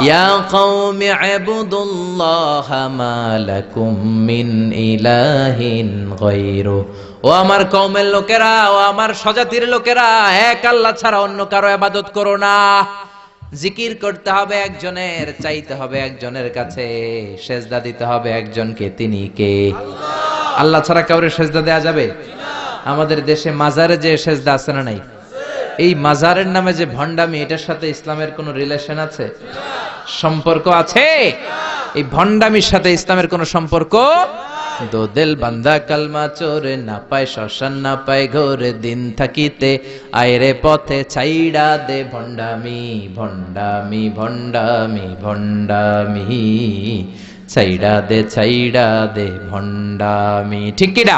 ইয়া কওমি ইবুদুল্লাহা মা লাকুম মিন ইলাহিন গায়রু। ও আমার কওমের লোকেরা, ও আমার স্বজাতির লোকেরা, এক আল্লাহ ছাড়া অন্য কারো ইবাদত করো না। জিকির করতে হবে একজনের, চাইতে হবে একজনের কাছে, সেজদা দিতে হবে একজনকে, তিনি কে? আল্লাহ ছাড়া কাউরে সেজদা দেয়া যাবে? আমাদের দেশে মাজারে যে সেজদা আছে না নাই, এই মাজারের নামে যে ভণ্ডামি, এটার সাথে ইসলামের কোনো রিলেশন আছে, সম্পর্ক আছে? এই ভণ্ডামির সাথে ইসলামের কোনো সম্পর্ক? দো দিল বান্দা কালমা চোরে, না পায় শ্মশান না পায় ঘোরে, দিন থাকিতে আয়রে পথে ছাইড়া দে ভণ্ডামি, ভণ্ডামি ভণ্ডামি ভণ্ডামি, ছাইড়া দে ভণ্ডামি। ঠিক কি না?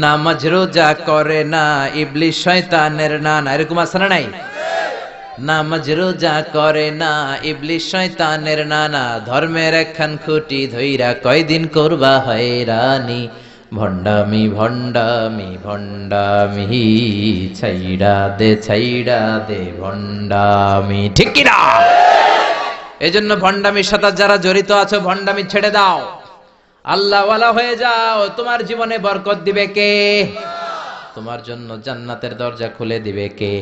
নামাজ রোজা করে না, ইবলিস শয়তানের নানা, এরকম আছে না নাই? নামাজ রোজা করে না, ইবলিস শয়তানের নানা, ধর্মের একখান খুঁটি ধইরা কয়দিন করবা হয়রানি, ভণ্ডামি ভণ্ডামি ভণ্ডামি, ছাইড়া দে ভণ্ডামি। ঠিক কি না? এজন্য ভণ্ডামির সাথে যারা জড়িত আছো, ভণ্ডামি ছেড়ে দাও, আল্লাহ ওয়ালা হয়ে যাও। তোমার জীবনে বরকত দিবে কে? তোমার জন্য জান্নাতের দরজা খুলে দিবে কে?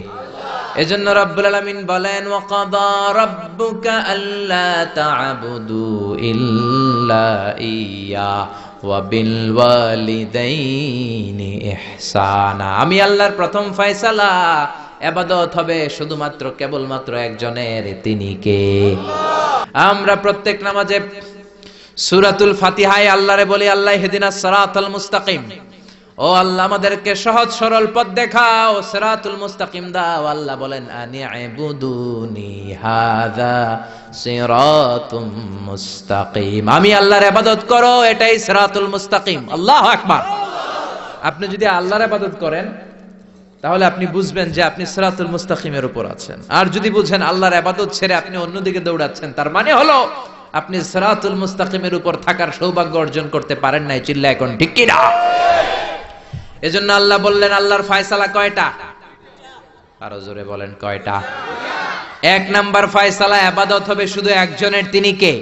এজন্য রব্বুল আলামিন বলেন, ওয়া কাদা রাব্বুকা আল্লা তা'বুদু ইল্লা ইয়্যা ওয়া বিল ওয়ালিদাইনি ইহসানা। আমি আল্লাহর প্রথম ফয়সালা, ইবাদত হবে শুধুমাত্র কেবলমাত্র একজনের, তিনি কে? আমরা প্রত্যেক নামাজে সূরাতুল ফাতিহায় আল্লাহরে বলি, আল্লাহ ইহদিনাস সিরাতাল মুস্তাকিম, ও আল্লাহ আমাদেরকে সহজ সরল পথ দেখাও, সিরাতুল মুস্তাকিম দাও। আল্লাহ বলেন, আনি ইবুদুনি হাযা সিরাতুম মুস্তাকিম, আমি আল্লাহর ইবাদত করো, এটাই সিরাতুল মুস্তাকিম। আল্লাহু আকবার। আপনি যদি আল্লাহর ইবাদত করেন, তাহলে আপনি বুঝবেন যে আপনি সিরাতুল মুস্তাকিমের উপর আছেন। আর যদি বুঝেন আল্লাহর ইবাদত ছেড়ে আপনি অন্যদিকে দৌড়াচ্ছেন, তার মানে হলো আপনি সিরাতুল মুস্তাকিমের উপর থাকার সৌভাগ্য অর্জন করতে পারেন নাই। চিল্লা এখন ঠিক কি না? এজন্য আল্লাহ বললেন, আল্লাহর ফয়সালা কয়টা? আরো জোরে বলেন, কয়টা? এক নাম্বার ফয়সালা, ইবাদত হবে শুধু একজনের, তিনি কে?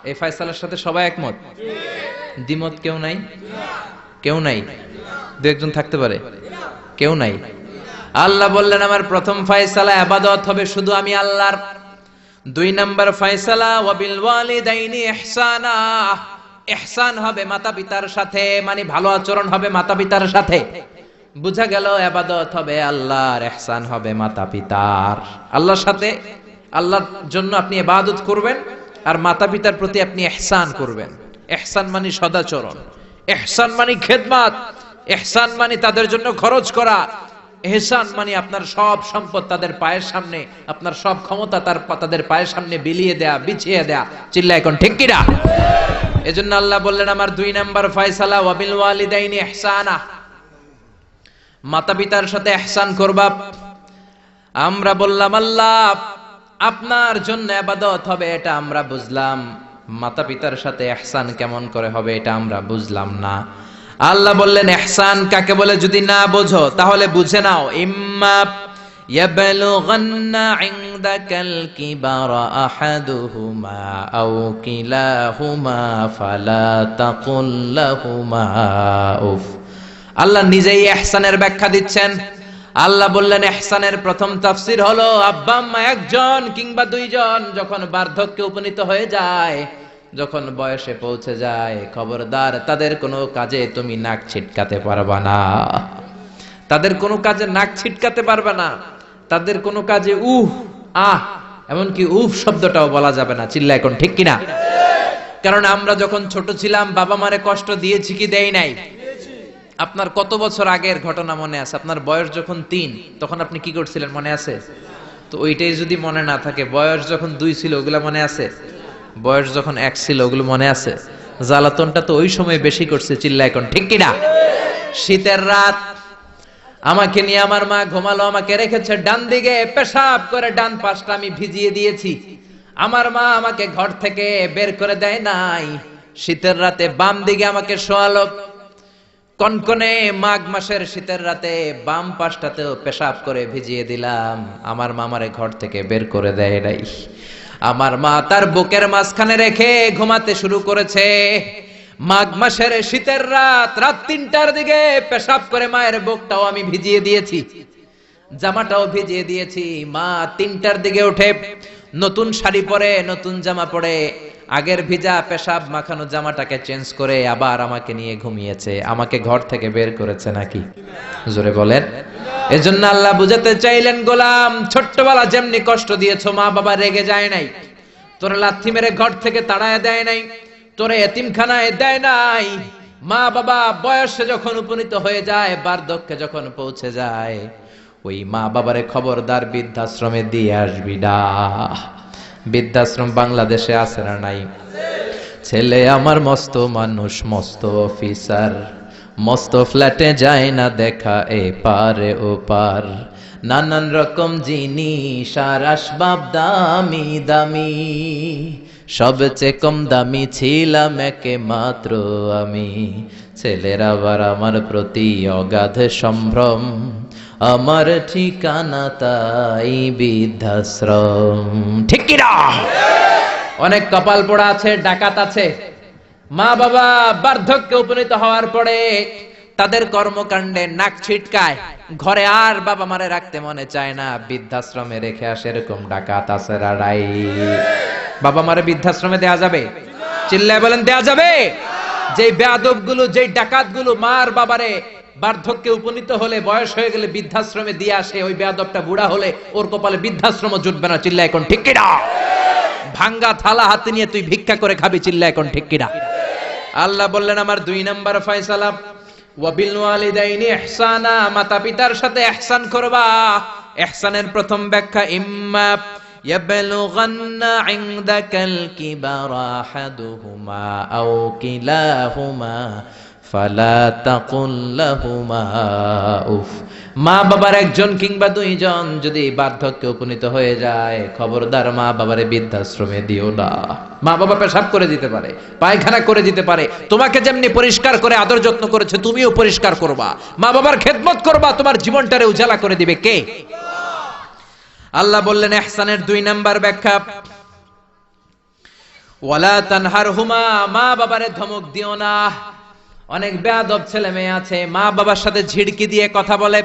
এই ফয়সালার সাথে সবাই একমত? দ্বিমত কেউ নাই? কেউ নাই? দু একজন থাকতে পারে, কেউ নাই। আল্লাহ বললেন, আমার প্রথম ফয়সালা, ইবাদত হবে শুধু আমি আল্লাহর। দুই নাম্বার ফয়সালা, ওয়া বিল ওয়ালিদাইনি ইহসানা, ইহসান হবে মাতা পিতার সাথে, মানে ভালো আচরণ হবে মাতা পিতার সাথে। বুঝা গেল, ইবাদত হবে আল্লাহর, ইহসান হবে মাতা পিতার। আল্লাহর সাথে, আল্লাহর জন্য আপনি ইবাদত করবেন, আর মাতা পিতার প্রতি আপনি ইহসান করবেন। ইহসান মানে সদাচরণ, ইহসান মানে খেদমত, ইহসান মানে তাদের জন্য খরচ করা, ইহসান মানে আপনার সব সম্পদ তাদের পায়ের সামনে, আপনার সব ক্ষমতা তাদের পায়ের সামনে বিলিয়ে দেয়া, বিছিয়ে দেয়া। চিল্লা এখন ঠিক কি না? এজন্য আল্লাহ বললেন, আমার দুই নাম্বার ফয়সালা, ওয়া বিল ওয়ালিদাইনি ইহসানা, মাতা পিতার সাথে ইহসান করবা। আমরা বললাম, আল্লাহ আপনার জন্য ইবাদত হবে, এটা আমরা বুঝলাম, মাতা পিতার সাথে ইহসান কেমন করে হবে এটা আমরা বুঝলাম না। আল্লাহ বললেন, ইহসান কাকে বলে যদি না বোঝো তাহলে বুঝে নাও, ইম্মা ইয়াবলুগান্না ইনদাকাল কিবারা আহাদুহুমা আও কিলাহুমা ফালা তাকুল লাহুমা উফ। আল্লাহ নিজেই ইহসানের ব্যাখ্যা দিচ্ছেন। আল্লাহ বললেন, ইহসানের প্রথম তাফসীর হলো, আব্বা আম্মা একজন কিংবা দুইজন যখন বার্ধক্যে উপনীত হয়ে যায়, যখন বয়সে পৌঁছে যায়, খবরদার তাদের কোনো কাজে তুমি নাক ছিটকাতে পারবা না, তাদের কোনো কাজে নাক ছিটকাতে পারবে না, তাদের কোনো কাজে এমনকি শব্দটাও বলা যাবে না। চিল্লা এখন ঠিক কিনা? কারণ আমরা যখন ছোট ছিলাম, বাবা মারে কষ্ট দিয়েছি কি দেই নাই? আপনার কত বছর আগের ঘটনা মনে আছে? আপনার বয়স যখন 3, তখন আপনি কি করছিলেন মনে আছে? তো ওইটাই যদি মনে না থাকে, বয়স যখন 2 ছিল ওগুলা মনে আছে? বয়স যখন 1 ছিল ওগুলো মনে আছে? জ্বালাতনটা তো ওই সময় বেশি করছে। চিল্লা এখন ঠিক কিনা? শীতের রাত, আমাকে নিয়ে আমার মা ঘুমালো, আমাকে রেখেছে ডান দিকে, পেশাব করে ডান পাশটা আমি ভিজিয়ে দিয়েছি। আমার মা আমাকে ঘর থেকে বের করে দেয় নাই, শীতের রাতে বাম দিকে আমাকে শোয়ালো, কনকনে মাঘ মাসের শীতের রাতে বাম পাশটাতেও পেশাব করে ভিজিয়ে দিলাম। আমার মা আমারে ঘর থেকে বের করে দেয় নাই। আমার মা তার বুকের মাঝখানে রেখে ঘুমাতে শুরু করেছে। মাঘ মাসের শীতের রাত 3টার দিকে পেশাব করে মায়ের বুকটাও আমি ভিজিয়ে দিয়েছি, জামাটাও ভিজিয়ে দিয়েছি। মা 3টার দিকে উঠে নতুন শাড়ি পরে, নতুন জামা পরে, আগের ভিজা পেশাব মাখানো জামাটাকে চেঞ্জ করে আবার আমাকে নিয়ে ঘুমিয়েছে। আমাকে ঘর থেকে বের করেছে নাকি? জোরে বলেন। এজন্য আল্লাহ বুঝাতে চাইলেন, গোলাম ছোট্টবেলা যেমনি কষ্ট দিয়েছো, মা বাবা রেগে যায় নাই, তোরে লাথি মেরে ঘর থেকে তাড়ায় দেয় নাই, তোরে এতিমখানায় দেয় নাই। মা বাবা বয়সে যখন উপনীত হয়ে যায়, বার্ধক্যে যখন পৌঁছে যায়, ওই মা বাবারে খবরদার বৃদ্ধাশ্রমে দিয়ে আসবি না। বৃদ্ধাশ্রম বাংলাদেশে আছে না নাই? ছেলে আমার মস্ত মানুষ, মস্ত অফিসার, মস্ত ফ্ল্যাটে যায় না দেখা এ পারে ও পার, নানান রকম জিনিস আর আসবাব দামি দামি, সবচেয়ে কম দামি ছিলাম একে মাত্র আমি। ছেলের আবার আমার প্রতি অগাধ সম্ভ্রম, আমার ঠিকানা তাই বৃদ্ধাশ্রম। ঠিক কি না? অনেক কপাল পোড়া আছে, ডাকাত আছে। মা বাবা বার্ধক্যে উপনীত হওয়ার পরে তাদের কর্মকাণ্ডে নাক ছিটকায়, ঘরে আর বাবা মারে রাখতে মনে চায় না, বৃদ্ধাশ্রমে রেখে আসে। এরকম ডাকাত আছে রাড়াই। বাবা মারে বৃদ্ধাশ্রমে দেয়া যাবে? চিল্লায় বলেন দেয়া যাবে? যেই বেয়াদব গুলো, যেই ডাকাত গুলো মার বাবারে বার্ধক্যে উপনীত হলে, বয়স হয়ে গেলে বৃদ্ধাশ্রমে দিয়ে আসে, ওই বেয়াদবটা বুড়া হলে ওর কপালে বৃদ্ধাশ্রম জুটবে না। চিল্লা এখন ঠিক কিনা? ভাঙ্গা থালা হাতে নিয়ে তুই ভিক্ষা করে খাবি। চিল্লা এখন ঠিক কিনা? আল্লাহ বললেন আমার 2 নাম্বার ফয়সালা, ওয়াবিল ওয়ালিদাইনি ইহসানা, মাতা পিতার সাথে ইহসান করবা। ইহসানের প্রথম ব্যাখ্যা, ইম্মা ইয়াবলুগান্না ইনদাকাল কিবারা আহাদুহুমা আও কিলাহুমা ফালা তাকুল লাহুমা উফ। মা বাবার একজন কিংবা 2জন যদি বার্ধক্যে উপনীত হয়ে যায়, খবরদার মা বাবারে বৃদ্ধাশ্রমে দিও না। মা বাবা পেশাব করে দিতে পারে, পায়খানা করে দিতে পারে, তোমাকে যেমনি পরিষ্কার করে আদর যত্ন করেছে তুমিও পরিষ্কার করবা, মা বাবার খেদমত করবা, তোমার জীবনটারে উজালা করে দিবে কে? আল্লাহ বললেন ইহসানের 2 নাম্বার ব্যাখ্যা, ওয়ালা তানহারহুমা, মা বাবারে ধমক দিও না। অনেক বেয়াদব ছেলে মেয়ে আছে, মা বাবার সাথে ঝিড়কি দিয়ে কথা বলে,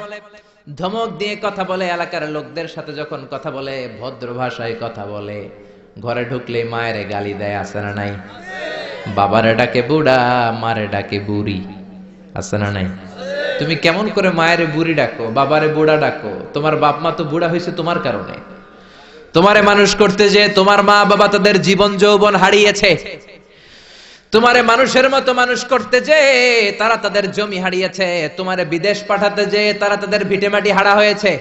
ধমক দিয়ে কথা বলে, এলাকার লোকদের সাথে যখন কথা বলে ভদ্র ভাষায় কথা বলে, ঘরে ঢুকলে মায়ের গালি দেয়। আছে না নাই? বাবারে ডাকে বুড়া, মারে ডাকে বুড়ি। আছে না নাই? তুমি কেমন করে মায়ের বুড়ি ডাকো, বাবারে বুড়া ডাকো? তোমার বাপ মা তো বুড়া হয়েছে তোমার কারণে। তোমারে মানুষ করতে যে তোমার মা বাবা তাদের জীবন যৌবন হারিয়েছে। তোমারে মানুষের মতো মানুষ করতে যে তারা তাদের জমি হারিয়েছে। তোমারে বিদেশ পাঠাতে যে তারা তাদের ভিটেমাটি হারা হয়েছে।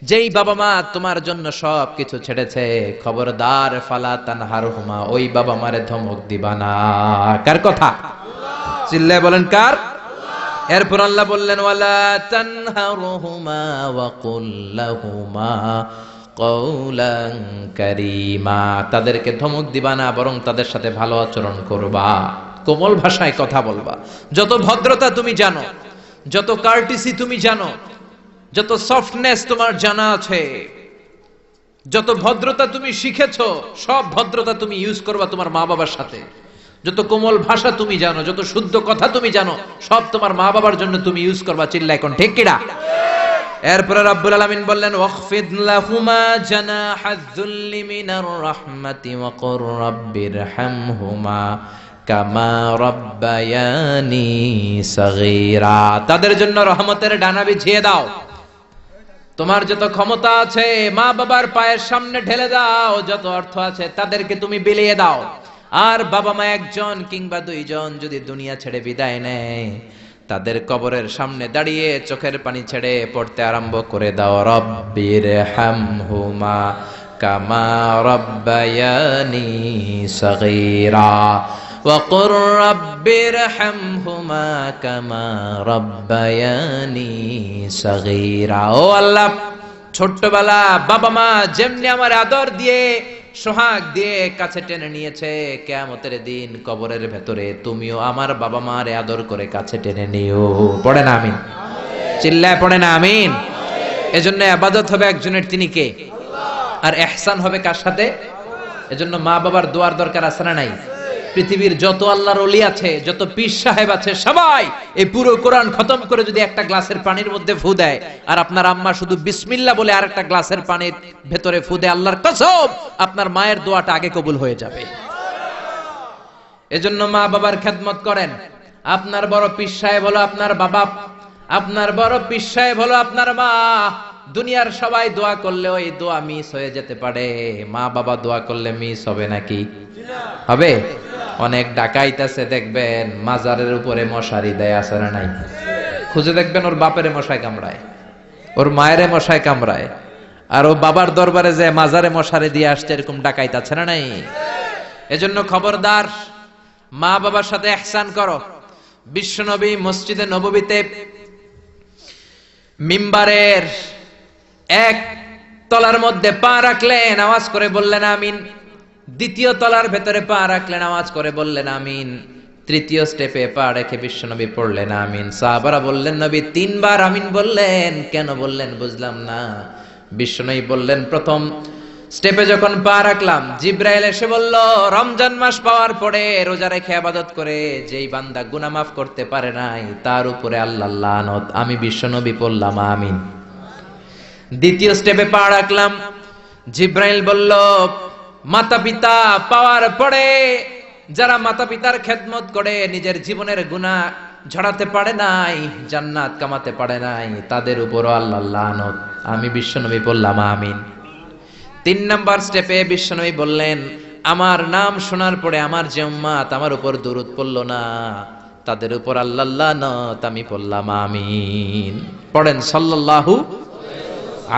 যেই বাবা মা তোমার জন্য সব কিছু ছেড়েছে, খবরদার ফালা তানহারহুমা, ওই বাবা মারে ধমক দিবা না। কার কথা? চিল্লায় বলেন কার? এরপর আল্লাহ বললেন ওয়ালা তানহারহুমা ওয়া কুল লাহুমা কওলান কারীমা, তাদেরকে ধমক দিবা না, বরং তাদের সাথে ভালো আচরণ করবা, কোমল ভাষায় কথা বলবা। যত ভদ্রতা তুমি জানো, যত কার্টিসি তুমি জানো, যত সফটনেস তোমার জানা আছে, যত ভদ্রতা তুমি শিখেছো, সব ভদ্রতা তুমি ইউজ করবা তোমার মা বাবার সাথে। যত কোমল ভাষা তুমি জানো, যত শুদ্ধ কথা তুমি জানো, সব তোমার মা বাবার জন্য তুমি ইউজ করবা। চিল্লা এখন ঠিক কিনা? এরপরে রব্বুল আলামিন বললেন ওয়াখফিদ লাহুমা জানাহায-যুল্লি মিনার রাহমাতি ওয়া কুর রাব্বিরহামহুমা কামা রাব্বায়ানি সাগীরা, তাদের জন্য রহমতের ডানা বিছিয়ে দাও। তোমার যত ক্ষমতা আছে মা বাবার পায়ের সামনে ঢেলে দাও, যত অর্থ আছে তাদেরকে তুমি বিলিয়ে দাও। আর বাবা মা 1জন কিংবা 2জন যদি দুনিয়া ছেড়ে বিদায় নেয়, তাদের কবরের সামনে দাঁড়িয়ে চোখের পানি ছেড়ে পড়তে আরম্ভ করে দাও, রব্বিরহামহুমা কামা রাব্বায়ানি সাগীরা ওয়া কুর রাব্বিরহামহুমা কামা রাব্বায়ানি সাগীরা। ও আল্লাহ, ছোট্টবেলা বাবা মা যেমনি আমার আদর দিয়ে সোহাগ দিয়ে কাছে টেনে নিয়েছে। কিয়ামতের দিন কবরের ভেতরে তুমিও আমার বাবা মারে আদর করে কাছে টেনে নিও। পড়েন আমিন, চিল্লায় পড়েন আমিন। এজন্য ইবাদত হবে একজনের, তিনি কে? আর ইহসান হবে কার সাথে? এজন্য মা বাবার দোয়ার দরকার আছে না নাই? পৃথিবীর যত আল্লাহর ওলি আছে, যত পীর সাহেব আছে, সবাই এই পুরো কোরআন খতম করে যদি একটা গ্লাসের পানির মধ্যে ফু দেয়, আর আপনার আম্মা শুধু বিসমিল্লাহ বলে আরেকটা গ্লাসের পানির ভেতরে ফু দেয়, আল্লাহর কসম আপনার মায়ের দোয়াটা আগে কবুল হয়ে যাবে। এজন্য মা বাবার খেদমত করেন। আপনার বড় পীর সাহেব হলো আপনার বাবা, আপনার বড় পীর সাহেব হলো আপনার মা। দুনিয়ার সবাই দোয়া করলে ওই দোয়া মিস হয়ে যেতে পারে, মা বাবা দোয়া করলে মিস হবে নাকি? হবে। অনেক ডাকাইত আছে দেখবেন মাজারের উপরে মশারি দেয়, আছে না নাই? খুঁজে দেখবেন ওর বাপেরে মশায় কামড়ায়, ওর মায়েরে মশায় কামড়ায়, আর ও বাবার দরবারে যে মাজারে মশারি দিয়ে আসছে, এরকম ডাকাইত আছে না নাই? এজন্য খবরদার, মা বাবার সাথে ইহসান করো। বিশ্বনবী মসজিদে নববীতে মিম্বারের এক তলার মধ্যে পা রাখলেন, আওয়াজ করে বললেন আমিন। দ্বিতীয় তলার ভেতরে পা রাখলেন, আওয়াজ করে বললেন আমিন। তৃতীয় স্টেপে পা রেখে বিশ্বনবী পড়লেন আমিন। সাহাবারা বললেন নবী তিনবার আমিন বললেন, কেন বললেন বুঝলাম না। বিশ্বনবী বললেন প্রথম স্টেপে যখন পা রাখলাম, জিব্রাইল এসে বলল রমজান মাস পাওয়ার পরে রোজা রেখে ইবাদত করে যেই বান্দা গুনাহ মাফ করতে পারে নাই, তার উপরে আল্লাহর লানত। আমি বিশ্বনবী পড়লাম আমিন। দ্বিতীয় স্টেপে পা রাখলাম, জিব্রাইল বলল মাতা পিতা পাওয়ার পরে যারা মাতা পিতার খেদমত করে নিজের জীবনের গুনাহ ঝরাতে পারে নাই, জান্নাত কামাতে পারে নাই, তাদের উপর আল্লাহর লানত। আমি বিশ্বনবী বললাম আমিন। তিন নাম্বার স্টেপে বিশ্বনবী বললেন আমার নাম শোনার পরে আমার যে উম্মত আমার উপর দুরূদ পড়ল না, তাদের উপর আল্লাহর লানত। আমি বললাম আমিন। পড়েন সাল্লাল্লাহু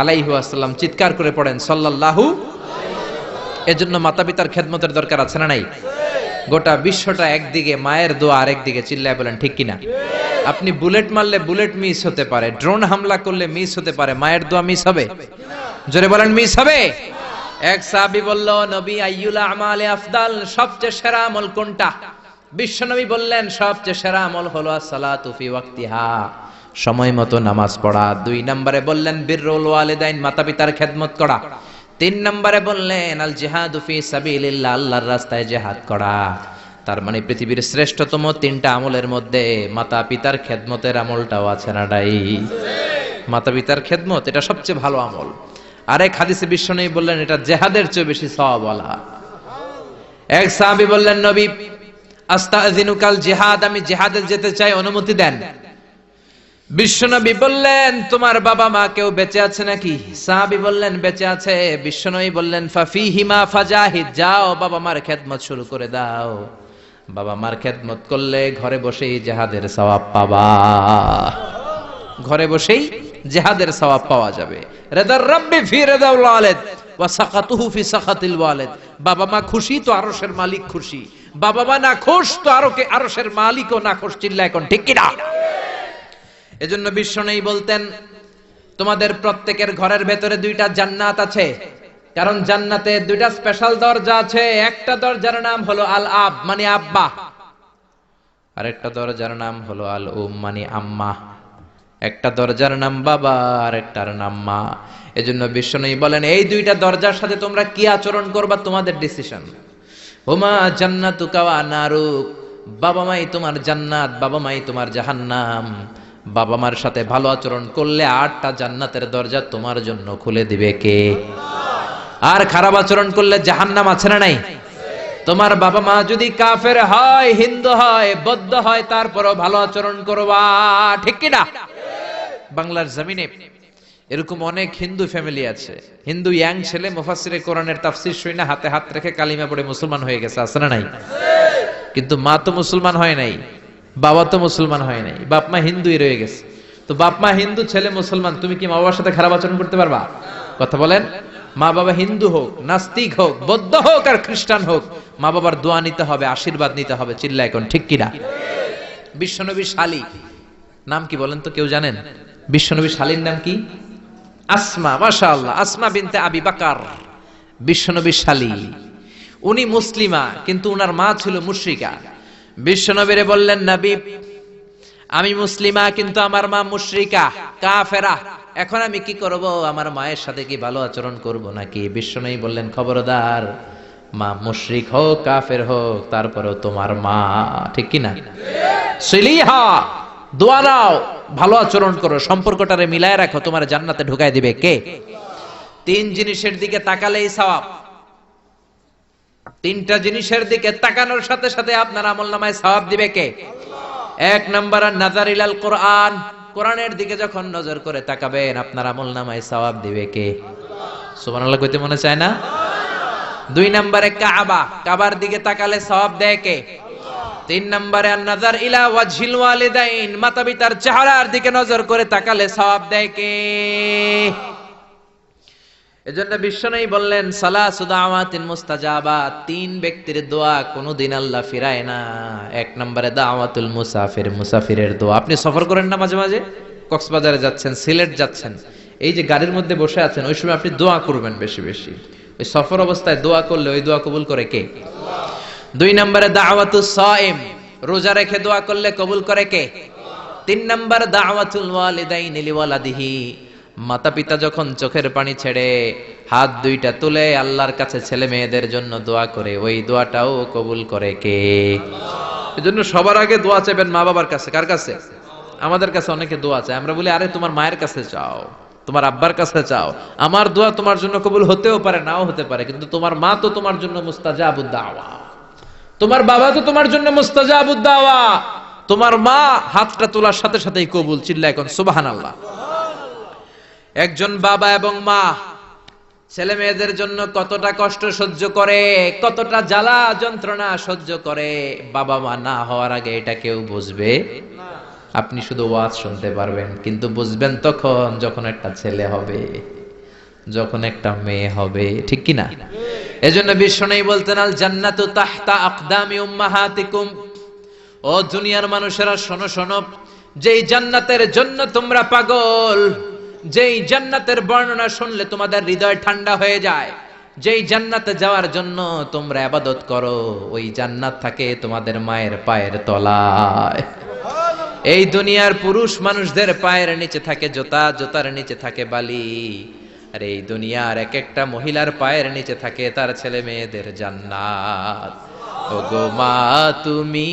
আলাইহি ওয়াসাল্লাম, চিৎকার করে পড়েন সাল্লাল্লাহু। এজন্য মাতা পিতার খেদমতের দরকার আছে না নাই? গোটা বিশ্বটা একদিকে, মায়ের দোয়া আরেকদিকে। চিল্লায় বলেন ঠিক কিনা? আপনি বুলেট মারলে বুলেট মিস হতে পারে, ড্রোন হামলা করলে মিস হতে পারে, মায়ের দোয়া মিস হবে? জোরে বলেন মিস হবে? এক সাহাবী বলল নবী আইয়ুল আমালে আফদাল, সবচেয়ে সেরা আমল কোনটা? বিশ্বনবী বললেন সবচেয়ে সেরা আমল হলো আসসালাতু ফি ওয়াক্তিহা, সময় মতো নামাজ পড়া। দুই নম্বরে বললেন বিররুল ওয়ালিদাইন, মাতা পিতার খেদমত করা। তিন নম্বরে বললেন আল জিহাদু ফি সাবিলিল্লাহ, আল্লাহর রাস্তায় জিহাদ করা। তার মানে পৃথিবীর শ্রেষ্ঠতম তিনটা আমলের মধ্যে মাতা পিতার খেদমতের আমলটাও আছে না নাই? মাতা পিতার খেদমত এটা সবচেয়ে ভালো আমল। আরেক হাদিসে বিশ্বনবী বললেন এটা জিহাদের চেয়ে বেশি সওয়াবওয়ালা। এক সাহাবী বললেন নবী আস্তাযিনুকাল জিহাদ, আমি জিহাদে যেতে চাই, অনুমতি দেন। বিশ্বনবী বললেন তোমার বাবা মা কেউ বেঁচে আছে নাকি? সাহাবী বললেন বেঁচে আছে। বিশ্বনবী বললেন ফাফিহিমা ফাজাহিদ, যাও বাবা মার খেদমত শুরু করে দাও। বাবা মার খেদমত করলে ঘরে বসেই জিহাদের সওয়াব পাবা, ঘরে বসেই জিহাদের সওয়াব পাওয়া যাবে। রিদার রাব্বি ফি রিদাল ওয়ালিদ ওয়া সাকাতুহু ফি সাকাতিল ওয়ালিদ, বাবা মা খুশি তো আরশের মালিক খুশি, বাবা মা না খুশ তো আরশের মালিকও না খুশ। চিল্লায় কোন ঠিক কিনা? এজন্য বিশ্বনবী বলতেন তোমাদের প্রত্যেকের ঘরের ভেতরে দুইটা জান্নাত আছে, কারণ জান্নাতে দুইটা স্পেশাল দরজা আছে। একটা দরজার নাম হলো আল আব মানে আব্বা, আর একটা দরজার নাম হলো আল উম মানে আম্মা। একটা দরজার নাম বাবা আর একটার নাম মা। এজন্য বিশ্বনবী বলেন এই দুইটা দরজার সাথে তোমরা কি আচরণ করবা তোমাদের ডিসিশন। হুমা জান্নাতুকা ওয়া নারুক, বাবা মাই তোমার জান্নাত, বাবা মাই তোমার জাহান্নাম। বাবা মার সাথে ভালো আচরণ করলে 8টা জান্নাতের দরজা তোমার জন্য খুলে দিবে কে? আর খারাপ আচরণ করলে জাহান্নাম আছে না নাই? তোমার বাবা মা যদি কাফের হয়, হিন্দু হয়, বৌদ্ধ হয়, তারপরও ভালো আচরণ করবা, ঠিক কি না? বাংলার জমিনে এরকম অনেক হিন্দু ফ্যামিলি আছে, হিন্দু ইয়াং ছেলে মুফাসসিরে কোরআনের তাফসীর শুনে হাতে হাত রেখে কালিমা পড়ে মুসলমান হয়ে গেছে, আছে না নাই? কিন্তু মা তো মুসলমান হয় নাই, বাবা তো মুসলমান হয় নাই, বাপ মা হিন্দুই রয়ে গেছে। তো বাপ মা হিন্দু, ছেলে মুসলমান, তুমি কি মা বাবার সাথে খারাপ আচরণ করতে পারবা? কথা বলেন। মা বাবা হিন্দু হোক, নাস্তিক হোক, বৌদ্ধ হোক আর খ্রিস্টান হোক, মা বাবার দোয়া নিতে হবে, আশীর্বাদ নিতে হবে। চিল্লায় কোন ঠিক কিনা? বিশ্বনবী শালী নাম কি বলেন তো, কেউ জানেন? বিশ্বনবী শালীর নাম কি? আসমা। মাশাআল্লাহ, আসমা বিনতে আবি বকর বিশ্বনবীর শালী, উনি মুসলিমা কিন্তু উনার মা ছিল মুশরিকা। বিশ্বনবীরে বললেন, নবী আমি মুসলিমা কিন্তু আমার মা মুশরিকা কাফেরা, এখন আমি কি করব? আমার মায়ের সাথে কি ভালো আচরণ করব নাকি? বিশ্বনবী বললেন, খবরদার, মা মুশরিক হোক কাফের হোক তারপরেও তোমার মা, ঠিক কি না? সিলিহা, দোয়া নাও, ভালো আচরণ করো, সম্পর্কটারে মিলায় রাখো, তোমার জান্নাতে ঢুকাই দিবে কে? তিন জিনিসের দিকে তাকালেই সওয়াব। তিনটা জিনিসের দিকে তাকানোর সাথে সাথে আপনার আমলনামায় সওয়াব দিবে কে? এক নাম্বার নাযার ইলাল কোরআন, কোরআনের দিকে যখন নজর করে তাকাবেন আপনার আমলনামায় সওয়াব দিবে কে? সুবহানাল্লাহ কইতে মনে চায় না? দুই নম্বরে কাবা, কাবার দিকে তাকালে সওয়াব দেয় কে? তিন নম্বরে নাযার ইলা ওয়াজহিল ওয়ালিদাইন, মাতা পিতার চেহারার দিকে নজর করে তাকালে সওয়াব দেয় কে? এজন্য বিশ্বনবী বললেন, সালাসু দাওয়াতিন মুস্তাজাবাত, তিন ব্যক্তির দোয়া কোনদিন আল্লাহ ফিরায় না। এক নম্বরে দাওয়াতুল মুসাফির, মুসাফিরের দোয়া। আপনি সফর করেন না মাঝে মাঝে, কক্সবাজারে যাচ্ছেন, সিলেট যাচ্ছেন, এই যে গাড়ির মধ্যে বসে আছেন, ওই সময় আপনি দোয়া করবেন বেশি বেশি। ওই সফর অবস্থায় দোয়া করলে ওই দোয়া কবুল করে কে? দুই নম্বরে দাওয়াতুস সাইম, রোজা রেখে দোয়া করলে কবুল করে কে? তিন নম্বর দাওয়াতুল ওয়ালিদাইনি লিওয়ালাদিহি, মাতা পিতা যখন চোখের পানি ছেড়ে হাত দুইটা তুলে আল্লাহর কাছে ছেলে মেয়েদের জন্য দোয়া করে, ওই দোয়াটাও কবুল করে কে? এজন্য সবার আগে দোয়া চাইবেন মা বাবার কাছে। কার কাছে? আমাদের কাছে অনেকে দোয়া চায়, আমরা বলি আরে তোমার মায়ের কাছে চাও, তোমার আব্বার কাছে চাও, আমার দোয়া তোমার জন্য কবুল হতেও পারে নাও হতে পারে, কিন্তু তোমার মা তো তোমার জন্য মুস্তাজাবুদ দাওয়া, তোমার বাবা তো তোমার জন্য মুস্তাজাবুদ দাওয়া। তোমার মা হাতটা তোলার সাথে সাথেই কবুল। চিল্লায় এখন সুবহানাল্লাহ। একজন বাবা এবং মা ছেলে মেয়েদের জন্য কতটা কষ্ট সহ্য করে, কতটা জ্বালা যন্ত্রণা সহ্য করে, বাবা মা না হওয়ার আগে এটা কেউ বুঝবে না। আপনি শুধু ওয়াজ শুনতে পারবেন, কিন্তু বুঝবেন তখন যখন একটা ছেলে হবে, যখন একটা মেয়ে হবে, ঠিক কি না? এজন্য বিশ্বনবী বলতেন, আল জান্নাতু তাহতা আকদামি উম্মাহাতিকুম, ও দুনিয়ার মানুষেরা শোনো শোনো, যেই জান্নাতের জন্য তোমরা পাগল, যেই জান্নাতের বর্ণনা শুনলে তোমাদের হৃদয় ঠান্ডা হয়ে যায়, যেই জান্নাতে যাওয়ার জন্য তোমরা ইবাদত করো, ওই জান্নাত থাকে তোমাদের মায়ের পায়ের তলায়। এই দুনিয়ার পুরুষ মানুষদের পায়ের নিচে থাকে জুতা, জুতার নিচে থাকে বালি, আর এই দুনিয়ার এক একটা মহিলার পায়ের নিচে থাকে তার ছেলে মেয়েদের জান্নাত। ওগো মা তুমি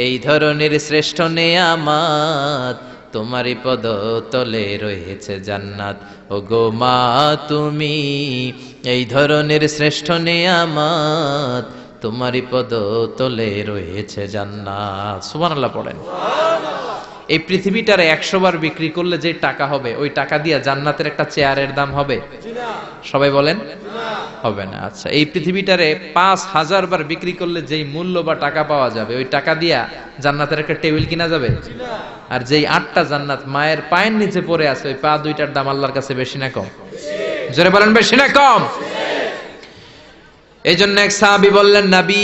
এই ধরনের শ্রেষ্ঠ নেয়ামত, তোমারই পদ তলে রয়েছে জান্নাত। ওগো মা তুমি এই ধরনের শ্রেষ্ঠ নেয়ামত, তোমারই পদ তলে রয়েছে জান্নাত। সুবহানাল্লাহ পড়েন। এই পৃথিবীটারে 100 বার বিক্রি করলে যে টাকা হবে, ওই টাকা দিয়ে জান্নাতের একটা চেয়ারের দাম হবে? সবাই বলেন হবে না। আচ্ছা, এই পৃথিবীটারে 5000 বার বিক্রি করলে যেই মূল্য বা টাকা পাওয়া যাবে, ওই টাকা দিয়া জান্নাতের একটা টেবিল কিনা যাবে? আর যেই 8টা জান্নাত মায়ের পায়ের নিচে পড়ে আছে, ওই পা দুইটার দাম আল্লাহর কাছে বেশি না কম? জোরে বলেন, বেশি না কম? এই জন্য এক সাহাবী বললেন, নবী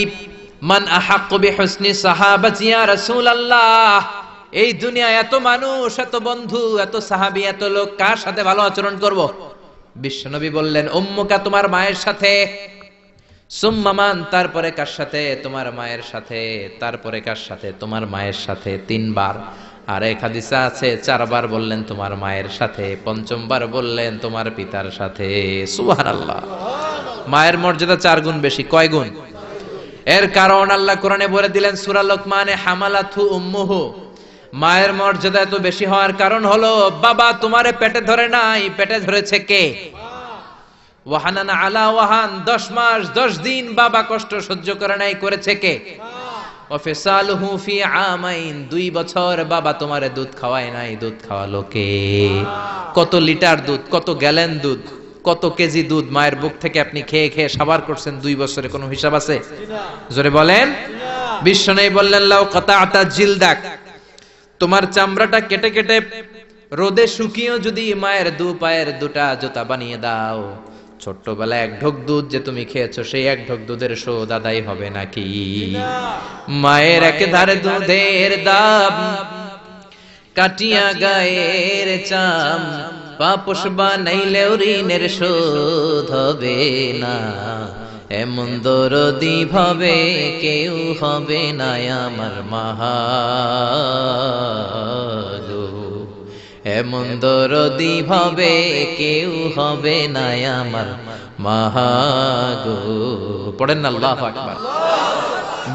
মান আহাক্কু বিহুসনি সাহাবাতি ইয়া রাসূলুল্লাহ, এই দুনিয়া এত মানুষ, এত বন্ধু, এত সাহাবী, এত লোক, কার সাথে ভালো আচরণ করব? বিশ্বনবী বললেন, উম্মুকা, তোমার মায়ের সাথে, সুম্মা মান, তারপরে কার সাথে? তোমার মায়ের সাথে, তারপরে কার সাথে? তোমার মায়ের সাথে। 3 বার। আর এক হাদিসে আছে 4 বার বললেন তোমার মায়ের সাথে, 5ম বার বললেন তোমার পিতার সাথে। সুবহানাল্লাহ। মায়ের মর্যাদা 4 গুণ বেশি। কয় গুণ? এর কারণ আল্লাহ কোরআনে বলে দিলেন সূরা লোকমানে, হামালাথু উম্মুহু, মায়ের মর্যাদা এত বেশি হওয়ার কারণ হলো বাবা তোমারে পেটে ধরে নাই, পেটে ধরেছে কে? ওয়াহানান আলা ওয়াহান, 10 মাস 10 দিন বাবা কষ্ট সহ্য করে নাই, করেছে কে? ওয়াফিসালুহু ফি আমাইন, 2 বছর বাবা তোমারে দুধ খাওয়ায় নাই, দুধ খাওয়ালো কে? কত লিটার দুধ, কত গ্যালন দুধ, কত কেজি দুধ মায়ের বুক থেকে আপনি খেয়ে খেয়ে সাবার করছেন 2 বছরে, কোনো হিসাব আছে? জোরে বলেন। বিশ্বনবী বললেন, লাউ কাতাআতা জিলদাক, তোমার চামড়াটা কেটে কেটে রোদে শুকিয়েও যদি মায়ের 2 পায়ের 2টা জুতা বানিয়ে দাও, ছোট্টবেলায় 1 ঢোক দুধ যে তুমি খেয়েছো, সেই 1 ঢোক দুধের শোধ আদায় হবে নাকি? মায়ের একেধারে দুধের দাম, কাটিয়া গায়ের চাম, ও পাপোশ বানাইলেও ঋণের শোধ হবে না, এমন দরদি ভাবে কেউ হবে না আমার মাহাগো, এমন দরদি ভাবে কেউ হবে না আমার মাহাগো। পড়েন না আল্লাহু আকবার।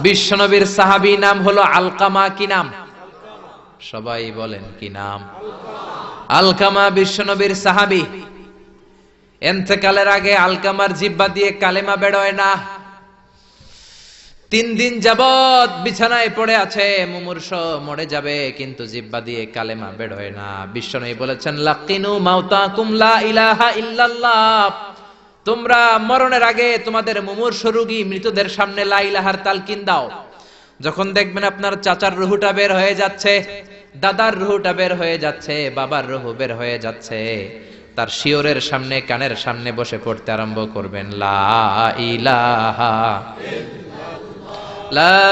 বিশ্বনবীর সাহাবী নাম হলো আলকামা। কি নাম? সবাই বলেন কি নাম? আলকামা বিশ্বনবীর সাহাবী। ইন্তেকালের আগে আলকামার জিহ্বা দিয়ে কালেমা বের হয় না। 3 দিন যাবত বিছানায় পড়ে আছে, মুমূর্ষ, মরে যাবে, কিন্তু জিহ্বা দিয়ে কালেমা বের হয় না। বিশ্বনবী বলেছেন, লাকিনু মাউতাকুম লা ইলাহা ইল্লাল্লাহ, তোমরা মরণের আগে তোমাদের মুমূর্ষ রোগী মৃতদের সামনে লা ইলাহার তালকিন দাও। যখন দেখবেন আপনার চাচার রুহুটা বের হয়ে যাচ্ছে, দাদার রুহুটা বের হয়ে যাচ্ছে, বাবার রুহু বের হয়ে যাচ্ছে, তার শিয়রের সামনে, কানের সামনে বসে পড়তে আরম্ভ করবেন, লা ইলাহা লা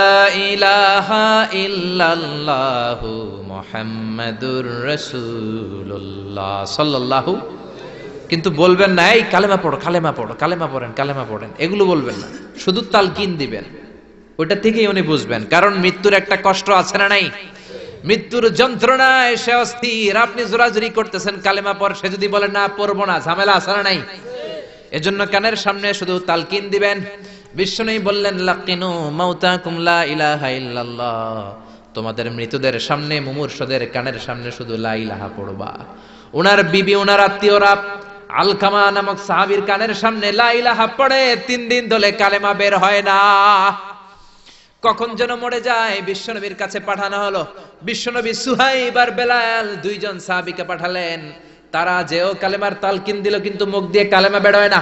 ইলাহা ইল্লাল্লাহু মুহাম্মাদুর রাসূলুল্লাহ সাল্লাল্লাহু। কিন্তু বলবেন না এই কালেমা পড়ো, কালেমা পড়ো, কালেমা পড়েন, কালেমা পড়েন, এগুলো বলবেন না, শুধু তালকিন দিবেন। ওইটা থেকেই উনি বুঝবেন, কারণ মৃত্যুর একটা কষ্ট আছে না নাই? মৃত্যুর যন্ত্রণায় সে অস্থির, আপনি জোরাজুরি করতেছেন কালেমা পড়, সে যদি বলে না পড়বো না, ঝামেলা আছে না নাই? এজন্য কানের সামনে শুধু তালকিন দিবেন। বিশ্বনবী বললেন, লাকিনু মাউতাকুম লা ইলাহা ইল্লাল্লাহ, তোমাদের মৃতদের সামনে, মুমূর্ষদের কানের সামনে শুধু লা ইলাহা পড়বা। ওনার বিবি, ওনার আত্মীয়রা আলকামা নামক সাহাবীর কানের সামনে লা ইলাহা পড়ে 3 দিন ধরে কালেমা বের হয় না। কখন যেন মরে যায়, বিশ্বনবীর কাছে পাঠানো হলো। বিশ্বনবী সুহাইব আর বেলাল 2 জন সাহাবীকে পাঠালেন, তারা যেও কালেমার তালকিন দিল, কিন্তু মুখ দিয়ে কালেমা বের হয় না।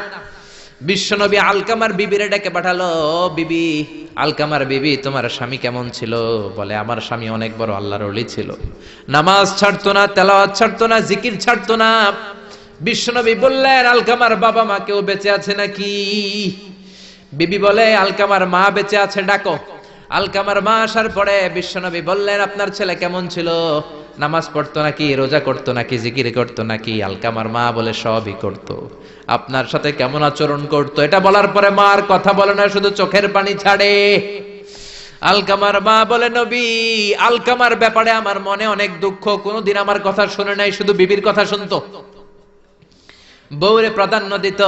বিশ্বনবী আলকামার বিবিরে ডেকে পাঠালো, বিবি, আলকামার বিবি, তোমার স্বামী কেমন ছিল? বলে, আমার স্বামী অনেক বড় আল্লাহর ওলি ছিল, নামাজ ছাড়তো না, তেলাওয়াত ছাড়তো না, জিকির ছাড়তো না। বিশ্বনবী বললেন, আলকামার বাবা মা কেউ বেঁচে আছে নাকি? বিবি বলে, আলকামার মা বেঁচে আছে, ডাকো। আলকামার মা আসার পরে বিশ্বনবী বললেন, আপনার ছেলে কেমন ছিল? নামাজ পড়তো নাকি, রোজা করতো নাকি, জিকির করতো নাকি? আলকামার মা বলে, সবই করতো। আপনার সাথে কেমন আচরণ করতো? এটা বলার পরে মা আর কথা বলে না, শুধু চোখের পানি ছাড়ে। আলকামার মা বলে, নবী, আলকামার ব্যাপারে আমার মনে অনেক দুঃখ, কোনোদিন আমার কথা শুনে নাই, শুধু বিবির কথা শুনতো, বউরে প্রাধান্য দিত,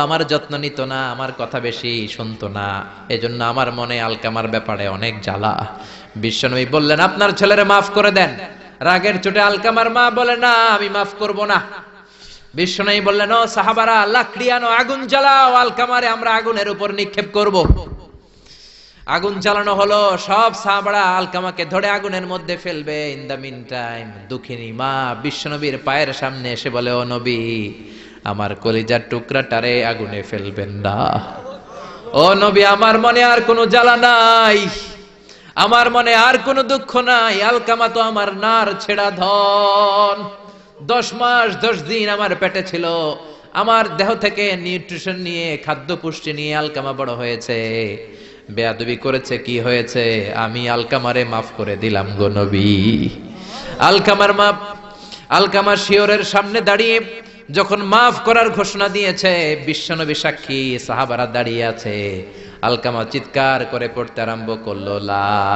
আমার যত্ন নিত না, আমার কথা বেশি শুনতো না, এজন্য আমার মনে আলকামার ব্যাপারে অনেক জ্বালা। বিশ্বনবী বললেন, আপনার ছেলেরে মাফ করে দেন। রাগের চোটে আলকামার মা বলে, না, আমি মাফ করব না। বিশ্বনবী বললেন, ও সাহাবারা, লাকড়ি আনো, আগুন জ্বালাও, আলকামারে আমরা আগুনের উপর নিক্ষেপ করব। আগুন জ্বালানো হলো, সব সাহাবারা আলকামাকে ধরে আগুনের মধ্যে ফেলবে। ইন দা মিন টাইম দুঃখিনী মা বিশ্বনবীর পায়ের সামনে এসে বলে, ও নবী, আমার কলিজার টুকরাটারে আগুনে ফেলবেন না। ও নবী, আমার মনে আর কোনো জ্বালা নাই, আমার মনে আর কোনো দুঃখ নাই। আলকামা তো আমার নার ছেড়া ধন, 10 মাস 10 দিন আমার পেটে ছিল, আমার দেহ থেকে নিউট্রিশন নিয়ে, খাদ্য পুষ্টি নিয়ে আলকামা বড় হয়েছে। বেয়াদবি করেছে, কি হয়েছে? আমি আলকামারে মাফ করে দিলাম গো নবী। আলকামার মা, আলকামার শিয়রের সামনে দাঁড়িয়ে যখন মাফ করার ঘোষণা দিয়েছে, বিশ্বনবী সাক্ষী, সাহাবারা দাঁড়িয়ে আছে। আলকামা চিৎকার করে পড়তে আরম্ভ করলো, লা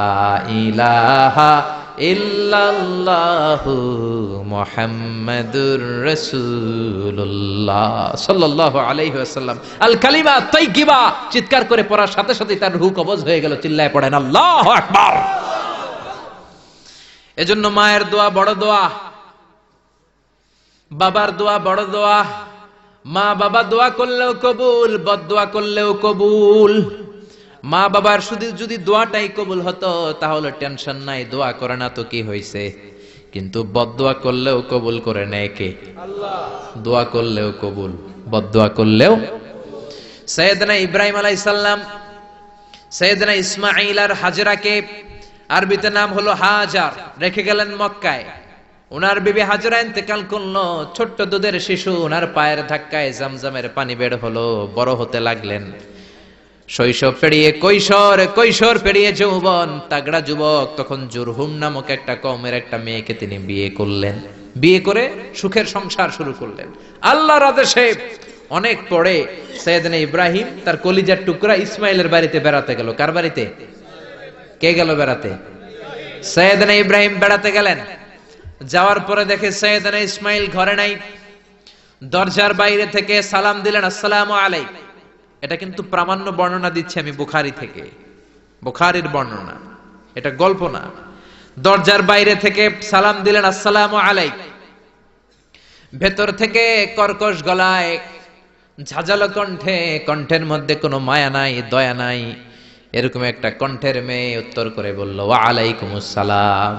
ইলাহা ইল্লাল্লাহু মুহাম্মাদুর রাসূলুল্লাহ সাল্লাল্লাহু আলাইহি ওয়াসাল্লাম। আল কালিমা তাইয়্যিবা চিৎকার করে পড়ার সাথে সাথে তার রূহ কবজ হয়ে গেল। চিল্লায় পড়েন আল্লাহু আকবার। এজন্য মায়ের দোয়া বড় দোয়া, বাবার দোয়া বড় দোয়া। মা বাবা দোয়া করলেও কবুল, বদদোয়া করলেও কবুল। মা বাবার শুধু যদি দোয়াটাই কবুল হতো তাহলে টেনশন নাই, দোয়া করে না তো কি হয়েছে, কিন্তু বদদোয়া করলেও কবুল করে নেয় কে? আল্লাহ। দোয়া করলেও কবুল, বদদোয়া করলেও। সাইয়েদনা ইব্রাহিম আলাইহিস সালাম সাইয়েদনা ইসমাঈল আর হাজরাকে, আরবিতে নাম হলো হাজার, রেখে গেলেন মক্কায়। উনার বিবি হাজরা ইন্তেকাল করলো, ছোট্ট দুধের শিশু, উনার পায়ের ধাক্কায় জামজামের পানি বের হলো, বড় হতে লাগলেন। শৈশব পেরিয়ে কৈশোর, কৈশোর পেরিয়ে যৌবন, তাগড়া যুবক। তখন জুরহুম নামক একটা কওমের একটা মেয়েকে তিনি বিয়ে করলেন। বিয়ে করে সুখের সংসার শুরু করলেন আল্লাহর আদেশে। অনেক পরে সাইয়েদনা ইব্রাহিম তার কলিজার টুকরা ইসমাইলের বাড়িতে বেড়াতে গেল। কার বাড়িতে? কে গেল বেড়াতে? সাইয়েদনা ইব্রাহিম বেড়াতে গেলেন। যাওয়ার পরে দেখে সাইয়েদনা ইসমাইল ঘরে নাই। দরজার বাইরে থেকে সালাম দিলেন, আসসালামু আলাইকুম। এটা কিন্তু প্রামাণ্য বর্ণনা দিচ্ছি আমি বুখারী থেকে, বুখারীর বর্ণনা, এটা গল্প না। দরজার বাইরে থেকে সালাম দিলেন, আসসালামু আলাইকুম। ভেতর থেকে কর্কশ গলায়, ঝাঁঝালো কণ্ঠে, কণ্ঠের মধ্যে কোনো মায়া নাই, দয়া নাই, এরকম একটা কণ্ঠের মেয়ে উত্তর করে বলল, ওয়া আলাইকুমুস সালাম।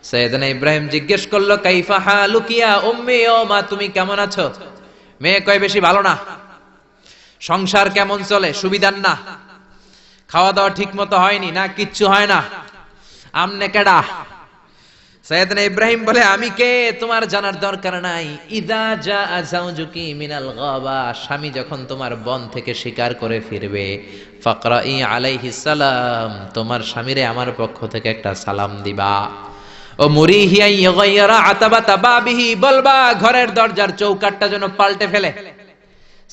সাইয়েদনা ইব্রাহিম জিজ্ঞেস করলো, কাইফা হালুকি ইয়া উম্মি, ও মা তুমি কেমন আছো? মেয়ে কয়, বেশি ভালো না। সংসার কেমন চলে? সুবিধার না। খাওয়া দাওয়া ঠিক মতো হয়নি না, কিচ্ছু হয় না। আমনে কেডা? সাইয়েদনা ইব্রাহিম বলে, আমি কে তোমার জানার দরকার নাই। ইদা জাআ যাওজুকি মিনাল গাবা, স্বামী যখন তোমার বন থেকে শিকার করে ফিরবে, ফাকরাই আলাইহিস সালাম, তোমার স্বামীরে আমার পক্ষ থেকে একটা সালাম দিবা। ও মুরিহিয়া ইয়াগায়রা আতাবাতা বাবিহি, বলবা ঘরের দরজার চৌকাঠটা যেন পাল্টে ফেলে।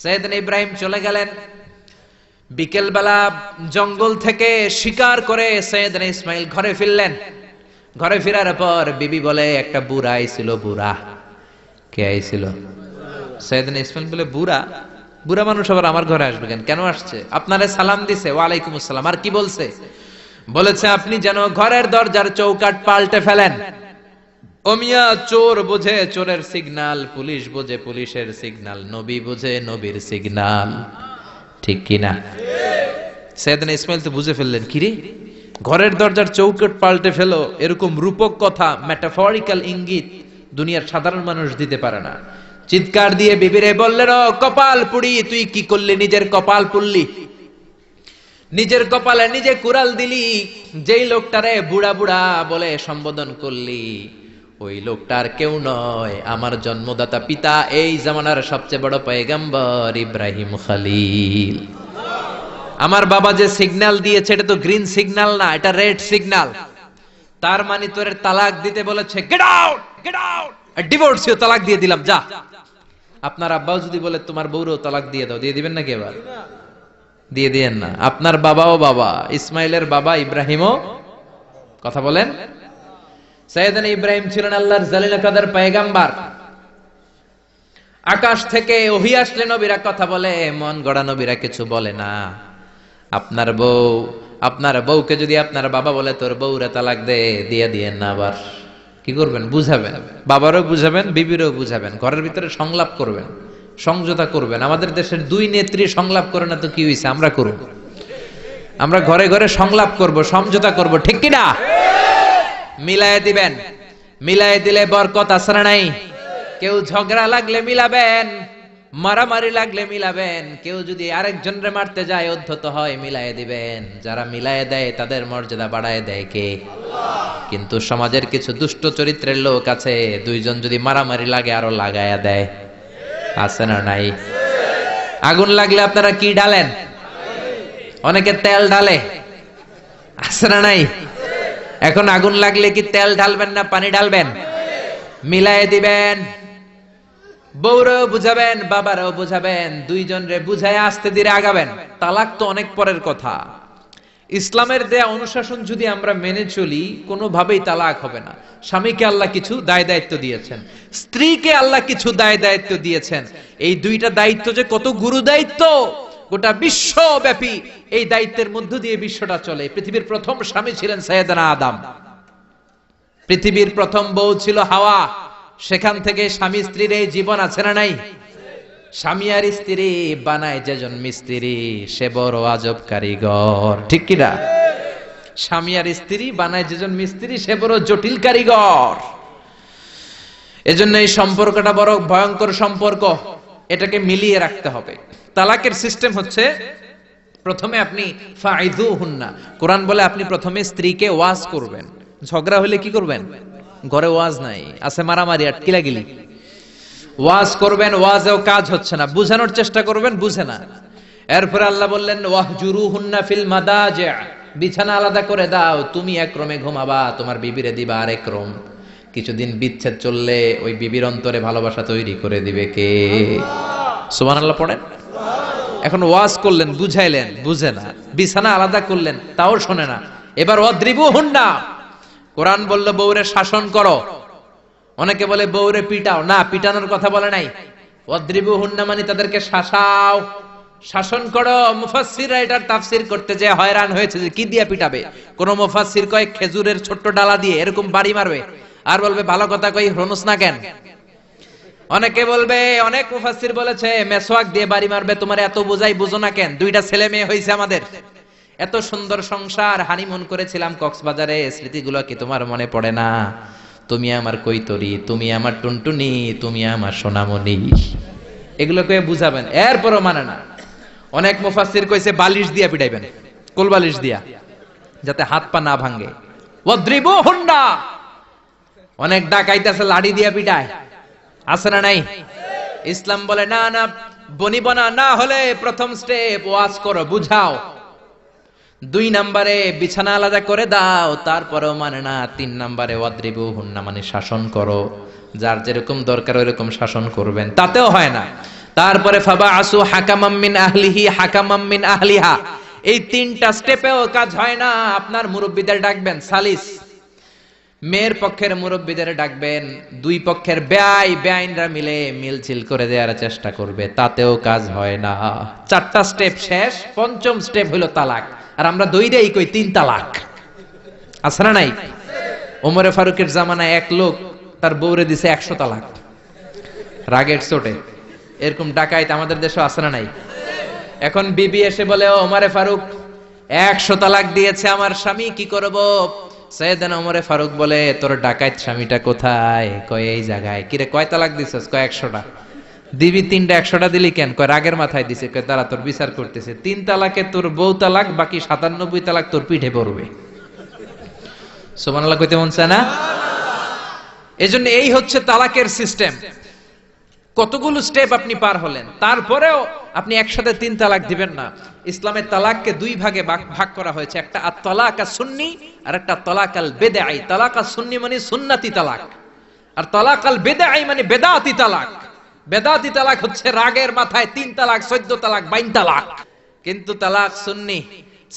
সাইয়েদনা ইব্রাহিম চলে গেলেন। বিকেল বেলা জঙ্গল থেকে শিকার করে সাইয়েদনা ইসমাইল ঘরে ফিরলেন। ঘরে ফেরার পর বিবি বলে, একটা বুড়া আইছিল। বুড়া কে আইছিল? সাইয়েদনা ইসমাইল বলে, বুড়া? বুড়া মানুষ আবার আমার ঘরে আসবে কেন? কেন আসছে? আপনারে সালাম দিছে, ওয়া আলাইকুমুস সালাম। আর কি বলছে? বলেছে আপনি যেন ঘরের দরজার চৌকাঠ পাল্টে ফেলেন। ও মিয়া, চোর বোঝে চোরের সিগন্যাল, পুলিশ বোঝে পুলিশের সিগন্যাল, নবী বোঝে নবীর সিগন্যাল, ঠিক কিনা? সাইয়েদনা ইসমাইল তো বুঝে ফেললেন, কিরে ঘরের দরজার চৌকাঠ পাল্টে ফেলো, এরকম রূপক কথা, মেটাফরিক্যাল ইঙ্গিত দুনিয়ার সাধারণ মানুষ দিতে পারে না। চিৎকার দিয়ে বিবিরে বললেন, ও কপাল পুড়ি, তুই কি করলি? নিজের কপাল পুড়লি, নিজের কপালে নিজে কুড়াল দিলি। যেই লোকটারে বুড়া বুড়া বলে সম্বোধন করলি, ওই লোকটার কেউ নয়, আমার জন্মদাতা পিতা, এই জামানার সবচেয়ে বড় পয়গম্বর ইব্রাহিম খলিল। আমার বাবা যে সিগন্যাল দিয়েছে, এটা তো গ্রিন সিগন্যাল না, এটা রেড সিগন্যাল। তার মানে তোর তালাক দিতে বলেছে, গেট আউট, গেট আউট, ডিভোর্সিও তালাক দিয়ে দিলাম, যা। আপনার আব্বাও যদি বলে তোমার বউরও তালাক দিয়ে দাও, দিয়ে দিবেন নাকি? এবার দিয়ে দিয়েন না। আপনার বাবাও বাবা, ইসমাইলের বাবা ইব্রাহিমও, কথা বলেন। সাইয়েদনা ইব্রাহিম ছিলেন আল্লাহর জালিল কাদের পয়গম্বর। আকাশ থেকে ওহী আসলে নবীরা কথা বলে, মন গড়া নবীরা কিছু বলে না। আপনার বউকে যদি আপনার বাবা বলে তোর বউরে তালাক দে, দিয়ে দিয়েন না। আবার কি করবেন? বুঝাবেন, বাবারও বুঝাবেন, বিবিরও বুঝাবেন, ঘরের ভিতরে সংলাপ করবেন, সমঝোতা করবেন। আমাদের দেশের দুই নেত্রী সংলাপ করে না তো কি হইছে? আমরা করব, আমরা ঘরে ঘরে সংলাপ করব, সমঝোতা করব, ঠিক কিনা? মিলায়ে দিবেন, মিলায়ে দিলে বরকত আছে না নাই? কেউ ঝগড়া লাগলে মিলাবেন, মারামারি লাগলে মিলাবেন। কেউ যদি আরেকজনরে মারতে যায়, উদ্ধত হয়, মিলায়ে দিবেন। যারা মিলায়ে দেয় তাদের মর্যাদা বাড়ায় দেয় কে? আল্লাহ। কিন্তু সমাজের কিছু দুষ্ট চরিত্রের লোক আছে, দুইজন যদি মারামারি লাগে আরো লাগায়া দেয়, আছে না নাই? আগুন লাগলে আপনারা কি ঢালেন? অনেকে তেল ঢালে, আছে না নাই? এখন আগুন লাগলে কি তেল ঢালবেন না পানি ঢালবেন? মিলায়ে দিবেন। বউরাও বুঝাবেন, বাবারাও বুঝাবেন, দুইজনরে বুঝায় আস্তে ধীরে আগাবেন। তালাক তো অনেক পরের কথা। ইসলামের দেয়া অনুশাসন যদি আমরা মেনে চলি, কোনোভাবেই তালাক হবে না। স্বামীকে আল্লাহ কিছু দায় দায়িত্ব দিয়েছেন, স্ত্রীকে আল্লাহ কিছু দায় দায়িত্ব দিয়েছেন। এই দুইটা দায়িত্ব যে কত গুরু দায়িত্ব, গোটা বিশ্বব্যাপী এই দায়িত্বের মধ্য দিয়ে বিশ্বটা চলে। পৃথিবীর প্রথম স্বামী ছিলেন সাইয়েদনা আদম, পৃথিবীর প্রথম বউ ছিল হাওয়া। সেখান থেকে স্বামী স্ত্রীর এই জীবন আছে না নাই? স্বামী আর স্ত্রী বানায় যেজন মিস্ত্রি, সে বড় আজব কারিগর, ঠিক কিনা? স্বামী আর স্ত্রী বানায় যেজন মিস্ত্রি, সে বড় জটিল কারিগর। এজন্য এই সম্পর্কটা বড় ভয়ঙ্কর সম্পর্ক, এটাকে মিলিয়ে রাখতে হবে। তালাকের সিস্টেম হচ্ছে, প্রথমে আপনি ফাইযুহুন্না, কোরআন বলে আপনি প্রথমে স্ত্রীকে ওয়াজ করবেন। ঝগড়া হলে কি করবেন? ঘরে ওয়াজ নাই, আছে মারামারি, আটকিলাগিলি। ওয়াজ করবেন, ওয়াজেও কাজ হচ্ছে না, বুঝানোর চেষ্টা করবেন, বুঝে না। এরপর আল্লাহ বললেন, ওয়াহজুরুহুন্না ফিল মাদাজি', বিছানা আলাদা করে দাও, তুমি এক রুমে ঘুমাবা, তোমার বিবিরে দিবা আরেক রুম। কিছুদিন বিচ্ছেদ চললে ওই বিবির অন্তরে ভালোবাসা তৈরি করে দিবে কে? সুবহানাল্লাহ পড়েন। এখন ওয়াজ করলেন, বুঝাইলেন, বুঝে না। বিছানা আলাদা করলেন, তাও শোনে না। এবার ওয়াদ্রিবুহুন্না, কোরআন বলল বউরে শাসন করো। অনেকে বলে বউরে পিটাও, না, পিটানোর কথা বলে নাই। ওয়াদ্রিবুহুন্না মানে তাদেরকে শাসাও, শাসন করো। মুফাসসিররা এটার তাফসীর করতে যে হয়রান হয়েছে যে কি দিয়ে পিটাবে। কোন মুফাসসির কয় খেজুরের ছোট্ট ডালা দিয়ে এরকম বাড়ি মারবে, আর বলবে ভালো কথা কই হনুস না কেন। অনেকে বলবে, অনেক মুফাসসির বলেছে মেসওয়াক দিয়ে বাড়ি মারবে। তোমার এত বোঝাই বুঝো না কেন? দুইটা ছেলে মেয়ে হয়েছে আমাদের, এত সুন্দর সংসার, হানিমুন করেছিলাম কক্সবাজারে, স্মৃতিগুলো কি তোমার মনে পড়ে না? তুমি আমার কৈতরি, তুমি আমার টুনটুনি, তুমি আমার সোনামণি, এগুলোকে বুঝাবেন, এরপরও মানে না। অনেক মুফাসসির কইছে বালিশ দিয়া পিটাইবেন, কোল বালিশ দিয়া, যাতে হাত পা না ভাঙে। ওয়াদ্রিবুহুন্না, অনেক ডাকাইতেছে লাঠি দিয়া পিটায়, আছে না নাই? ইসলাম বলে না না, বনিবনা না হলে প্রথম স্টেপ ওয়াজ করো, বুঝাও। 2 নম্বরে বিছানা আলাদা করে দাও, তারপরেও মানে না। 3 নম্বরে ওয়াদ্রিবুহুন্না মানে শাসন করো, যার যেরকম দরকার ওইরকম শাসন করবেন, তাতেও হয় না। তারপরে ফাবাআসু হাকামাম মিন আহলিহি হাকামাম মিন আহলিহা, এই 3টা স্টেপেও কাজ হয় না। আপনার মুরব্বিদের ডাকবেন, সালিস, মেয়ের পক্ষের মুরব্বিদের ডাকবেন, 2 পক্ষের বেআইনরা মিলে মিলছিল করে দেওয়ার চেষ্টা করবে, তাতেও কাজ হয় না। 4টা স্টেপ শেষ, 5ম স্টেপ হলো তালাক। আর আমরা দইরেই কই 3 তালাক, আছে না নাই? ওমরে ফারুকের জামানায় এক লোক তার বউরে দিছে 100 তালাক, রাগের চোটে। এরকম ডাকাইত আমাদের দেশে আছে না নাই? এখন বিবি এসে বলে, ও ওমরে ফারুক 100 তালাক দিয়েছে আমার স্বামী, কি করব? সাইয়েদনা ওমরে ফারুক বলে, তোর ডাকাইত স্বামীটা কোথায়? কয় এই জায়গায়। কিরে কয় তালাক দিছস? কয় 100টা। দিবি 3টা, 100টা দিলি কেন? কয় রাগের মাথায় দিছে। কয় দাঁড়া, তোর বিচার করতেছে। 3 তালাকে তোর বউ তালাক, বাকি 97 তালাক তোর পিঠে পড়বে। সুবহানাল্লাহ কইতে মন চায় না? এজন্য এই হচ্ছে তালাকের সিস্টেম। কতগুলো স্টেপ আপনি পার হলেন, তারপরেও আপনি একসাথে 3 তালাক দিবেন না। ইসলামের তালাককে 2 ভাগে ভাগ করা হয়েছে, একটা আত-তালাক আস-সুন্নি আর একটা তালাক আল-বিদআই। তালাক আস-সুন্নি মানে সুন্নতি তালাক, আর তালাক আল-বিদআই মানে বেদাতি তালাক। বেদাতি তালাক হচ্ছে রাগের মাথায় 3 তালাক, 14 তালাক, 22 তালাক। কিন্তু তালাক সুন্নি,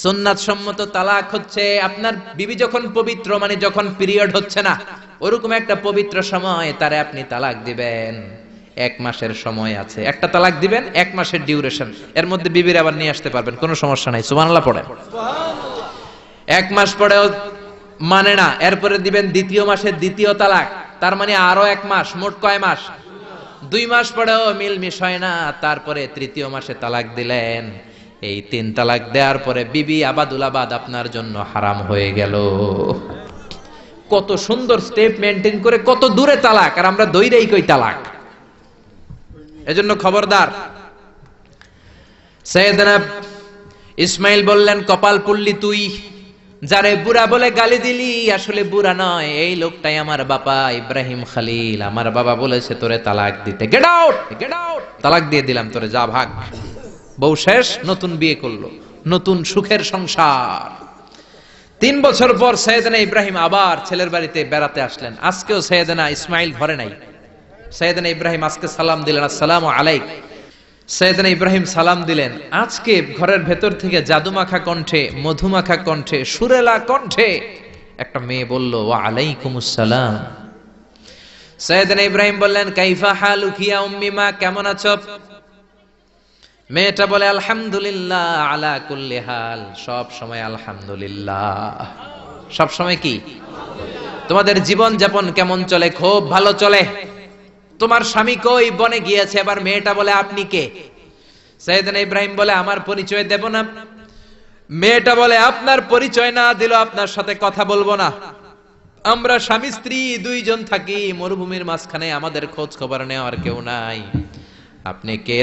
সুন্নাত সম্মত তালাক হচ্ছে আপনার বিবি যখন পবিত্র, মানে যখন পিরিয়ড হচ্ছে না, ওরকম একটা পবিত্র সময় তারে আপনি তালাক দিবেন। 1 মাসের সময় আছে, একটা তালাক দিবেন, 1 মাসের ডিউরেশন, এর মধ্যে বিবির আবার নিয়ে আসতে পারবেন, কোনো সমস্যা নাই। সুবহানাল্লাহ পড়েন। 1 মাস পরেও মানে না, এরপরে দিবেন 2য় মাসের 2য় তালাক, তার মানে আরো 1 মাস, মোট কয় মাস? 2 মাস পরেও মিলমিশ হয় না, তারপরে 3য় মাসে তালাক দিলেন। এই 3 তালাক দেওয়ার পরে বিবি আবাদুল আবাদ আপনার জন্য হারাম হয়ে গেল। কত সুন্দর স্টেপ মেনটেন করে কত দূরে তালাক, আর আমরা দইরেই কই তালাক। এজন্য খবরদার। সাইয়েদনা ইসমাইল বললেন, কপাল পুল্লি তুই, যারে বুড়া বলে গালি দিলি আসলে বুড়া নয়, এই লোকটাই আমার বাবা ইব্রাহিম খলিল। আমার বাবা বলেছে তোরে তালাক দিতে, গেট আউট, গেট আউট। তালাক দিয়ে দিলাম তোরে, যা ভাগ। বউ শেষ, নতুন বিয়ে করলো, নতুন সুখের সংসার। 3 বছর পর সাইয়েদনা ইব্রাহিম আবার ছেলের বাড়িতে বেড়াতে আসলেন। আজকেও সাইয়েদনা ইসমাইল ঘরে নাই। সাইয়েদনা ইব্রাহিম আজকে সালাম দিলেন, আসসালামু আলাইক। সাইয়েদনা ইব্রাহিম সালাম দিলেন, আজকে ঘরের ভেতর থেকে জাদুমাখা কণ্ঠে, মধুমাখা কণ্ঠে, সুরেলা কণ্ঠে একটা মেয়ে বলল, ওয়া আলাইকুমুস সালাম। সাইয়েদনা ইব্রাহিম বললেন, কাইফা হালুকি ইয়া উম্মি মা, কেমন আছো? মেয়েটা বলে, আলহামদুলিল্লাহ আলা কুল্লি হাল, সব সময় আলহামদুলিল্লাহ। সব সময় কি? তোমাদের জীবন যাপন কেমন চলে? খুব ভালো চলে। তোমার স্বামী কই? বনে গিয়েছে। এবার মেয়েটা বলে, আপনি কে? সাইয়েদনা ইব্রাহিম বলে, আমার পরিচয় দেব না। মেয়েটা বলে, আপনার পরিচয় না দিল আপনার সাথে কথা বলবো না। আমরা স্বামী স্ত্রী 2 জন থাকি মরুভূমির মাঝখানে, আমাদের খোঁজ খবর নেওয়ার কেউ নাই। আপনি কে?